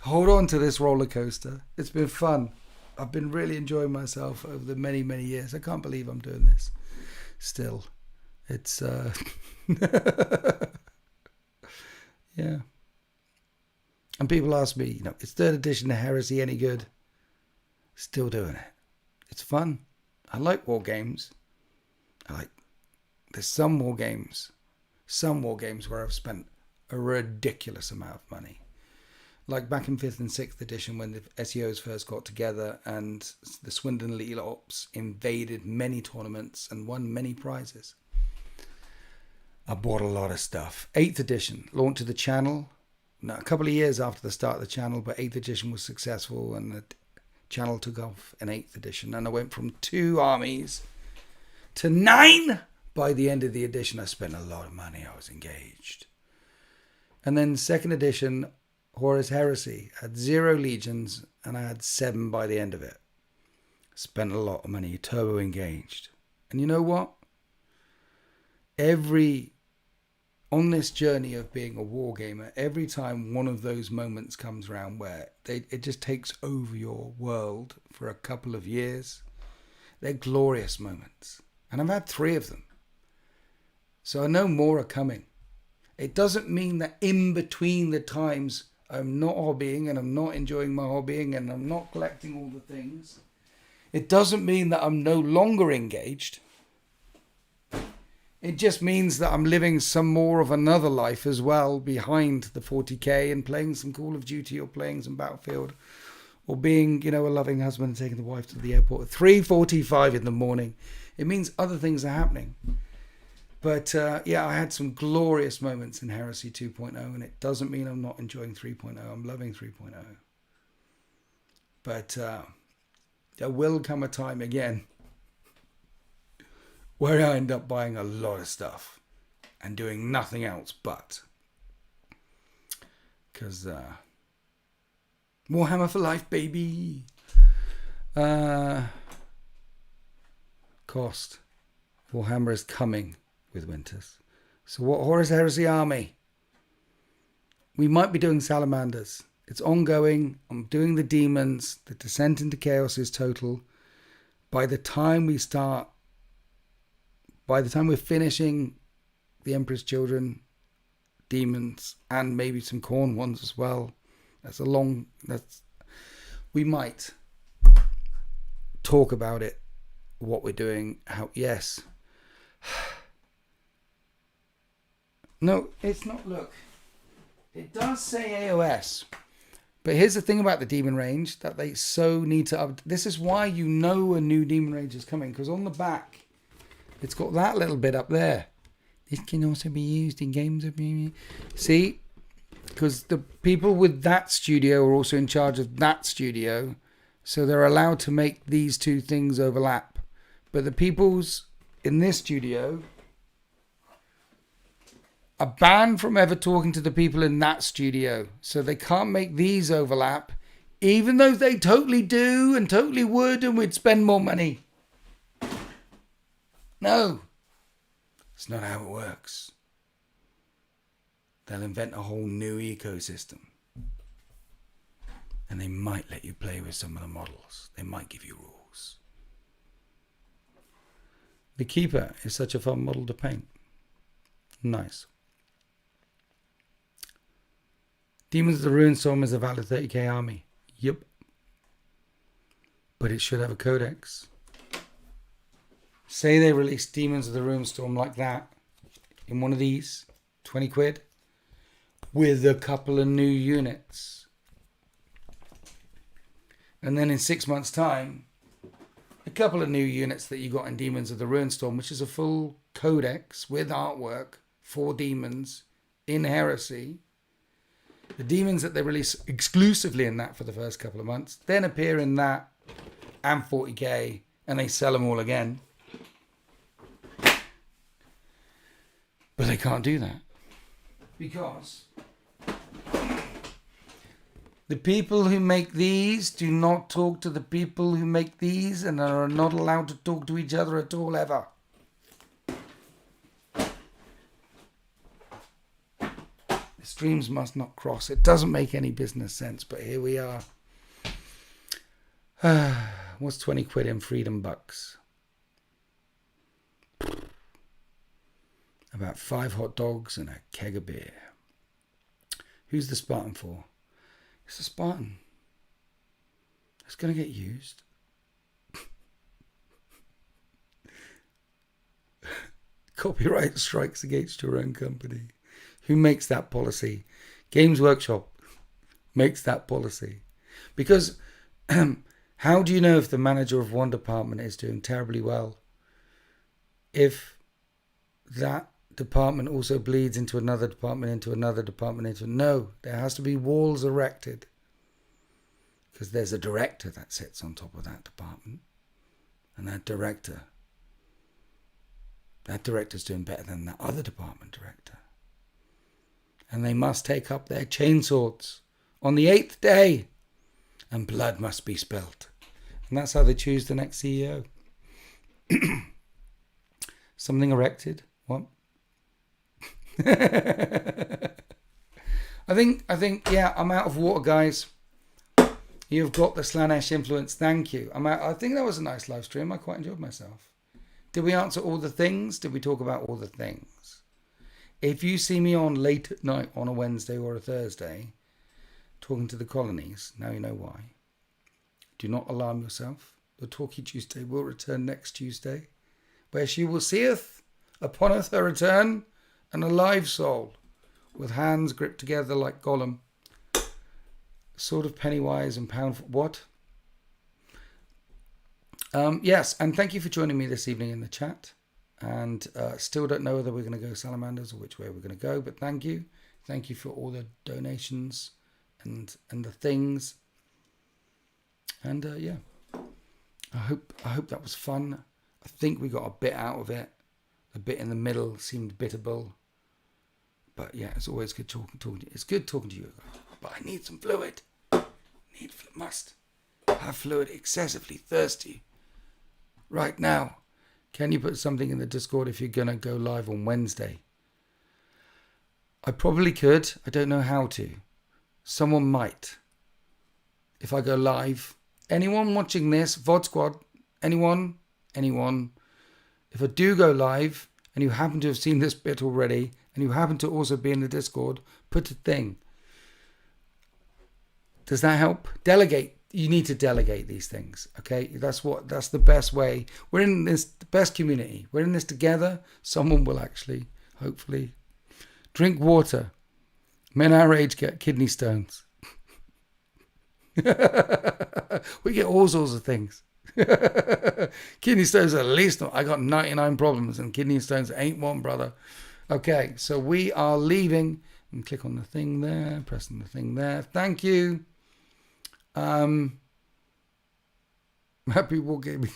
Hold on to this roller coaster. It's been fun. I've been really enjoying myself over the many, many years. I can't believe I'm doing this still. It's, yeah. And people ask me, is 3rd edition of Heresy any good? Still doing it. It's fun. I like war games. There's some war games where I've spent a ridiculous amount of money. Like back in 5th and 6th edition when the SEOs first got together and the Swindon Elite Ops invaded many tournaments and won many prizes. I bought a lot of stuff. 8th edition, launch of the channel. Now, a couple of years after the start of the channel, but 8th edition was successful and the channel took off in 8th edition. And I went from 2 armies to 9. By the end of the edition, I spent a lot of money. I was engaged. And then 2nd edition, Horus Heresy, had 0 legions and I had 7 by the end of it. Spent a lot of money, turbo engaged. And you know what? On this journey of being a war gamer, every time one of those moments comes around where it just takes over your world for a couple of years, they're glorious moments. And I've had 3 of them. So I know more are coming. It doesn't mean that in between the times I'm not hobbying and I'm not enjoying my hobbying and I'm not collecting all the things. It doesn't mean that I'm no longer engaged. It just means that I'm living some more of another life as well behind the 40k and playing some Call of Duty or playing some Battlefield or being, a loving husband and taking the wife to the airport at 3:45 in the morning. It means other things are happening. But I had some glorious moments in Heresy 2.0 and it doesn't mean I'm not enjoying 3.0. I'm loving 3.0. But there will come a time again where I end up buying a lot of stuff and doing nothing else but. Because Warhammer for life, baby. Cost. Warhammer is coming with Winters. So what Horus Heresy army? We might be doing Salamanders. It's ongoing. I'm doing the demons. The descent into chaos is total. By the time we're finishing the Emperor's Children, demons, and maybe some Khorne ones as well. We might talk about it, what we're doing, yes. No, it's not, look. It does say AOS. But here's the thing about the demon range, that they so need to this is why a new demon range is coming, because on the back, it's got that little bit up there. This can also be used in games of... See? Because the people with that studio are also in charge of that studio, so they're allowed to make these two things overlap. But the peoples in this studio are banned from ever talking to the people in that studio. So they can't make these overlap, even though they totally do and totally would and we'd spend more money. No, it's not how it works. They'll invent a whole new ecosystem. And they might let you play with some of the models. They might give you rules. The Keeper is such a fun model to paint. Nice. Demons of the Ruinstorm is a valid 30k army. Yep. But it should have a codex. Say they release Demons of the Ruinstorm like that in one of these, 20 quid, with a couple of new units. And then in 6 months' time, a couple of new units that you got in Demons of the Ruinstorm, which is a full codex with artwork for demons in Heresy. The demons that they release exclusively in that for the first couple of months then appear in that and 40k, and they sell them all again. But they can't do that because the people who make these do not talk to the people who make these and are not allowed to talk to each other at all ever. The streams must not cross. It doesn't make any business sense, but here we are. What's 20 quid in freedom bucks? About 5 hot dogs and a keg of beer. Who's the Spartan for? It's a Spartan. A It's going to get used. Copyright strikes against your own company. Who makes that policy? Games Workshop makes that policy. Because how do you know if the manager of one department is doing terribly well if that department also bleeds into another department, into another department, into... No, there has to be walls erected. Because there's a director that sits on top of that department. And that director's doing better than that other department director. And they must take up their chainswords on the 8th day. And blood must be spilt. And that's how they choose the next CEO. Something erected? What? I think, yeah, I'm out of water, guys. You've got the Slanesh influence. Thank you. I'm out. I think that was a nice live stream. I quite enjoyed myself. Did we answer all the things? Did we talk about all the things? If you see me on late at night on a Wednesday or a Thursday, talking to the colonies, now you know why. Do not alarm yourself. The Talkie Tuesday will return next Tuesday, where she will seeth upon her return an alive soul, with hands gripped together like Gollum, sort of Pennywise and pound for what? Yes, and thank you for joining me this evening in the chat. And still don't know whether we're going to go Salamanders or which way we're going to go, but thank you. Thank you for all the donations and the things. And yeah, I hope that was fun. I think we got a bit out of it. The bit in the middle seemed bittable. But yeah, it's always good talking to you. It's good talking to you. But I need some fluid. Must have fluid. Excessively thirsty. Right now. Can you put something in the Discord if you're going to go live on Wednesday? I probably could. I don't know how to. Someone might. If I go live. Anyone watching this, VOD Squad, anyone, if I do go live and you happen to have seen this bit already and you happen to also be in the Discord, put a thing. Does that help? Delegate. You need to delegate these things, okay? That's the best way. We're in this the best community. We're in this together. Someone will actually, hopefully, drink water. Men our age get kidney stones. We get all sorts of things. Kidney stones are the least. I got 99 problems and kidney stones ain't one, brother. Okay, so we are leaving. And click on the thing there, pressing the thing there. Thank you. Happy wargaming.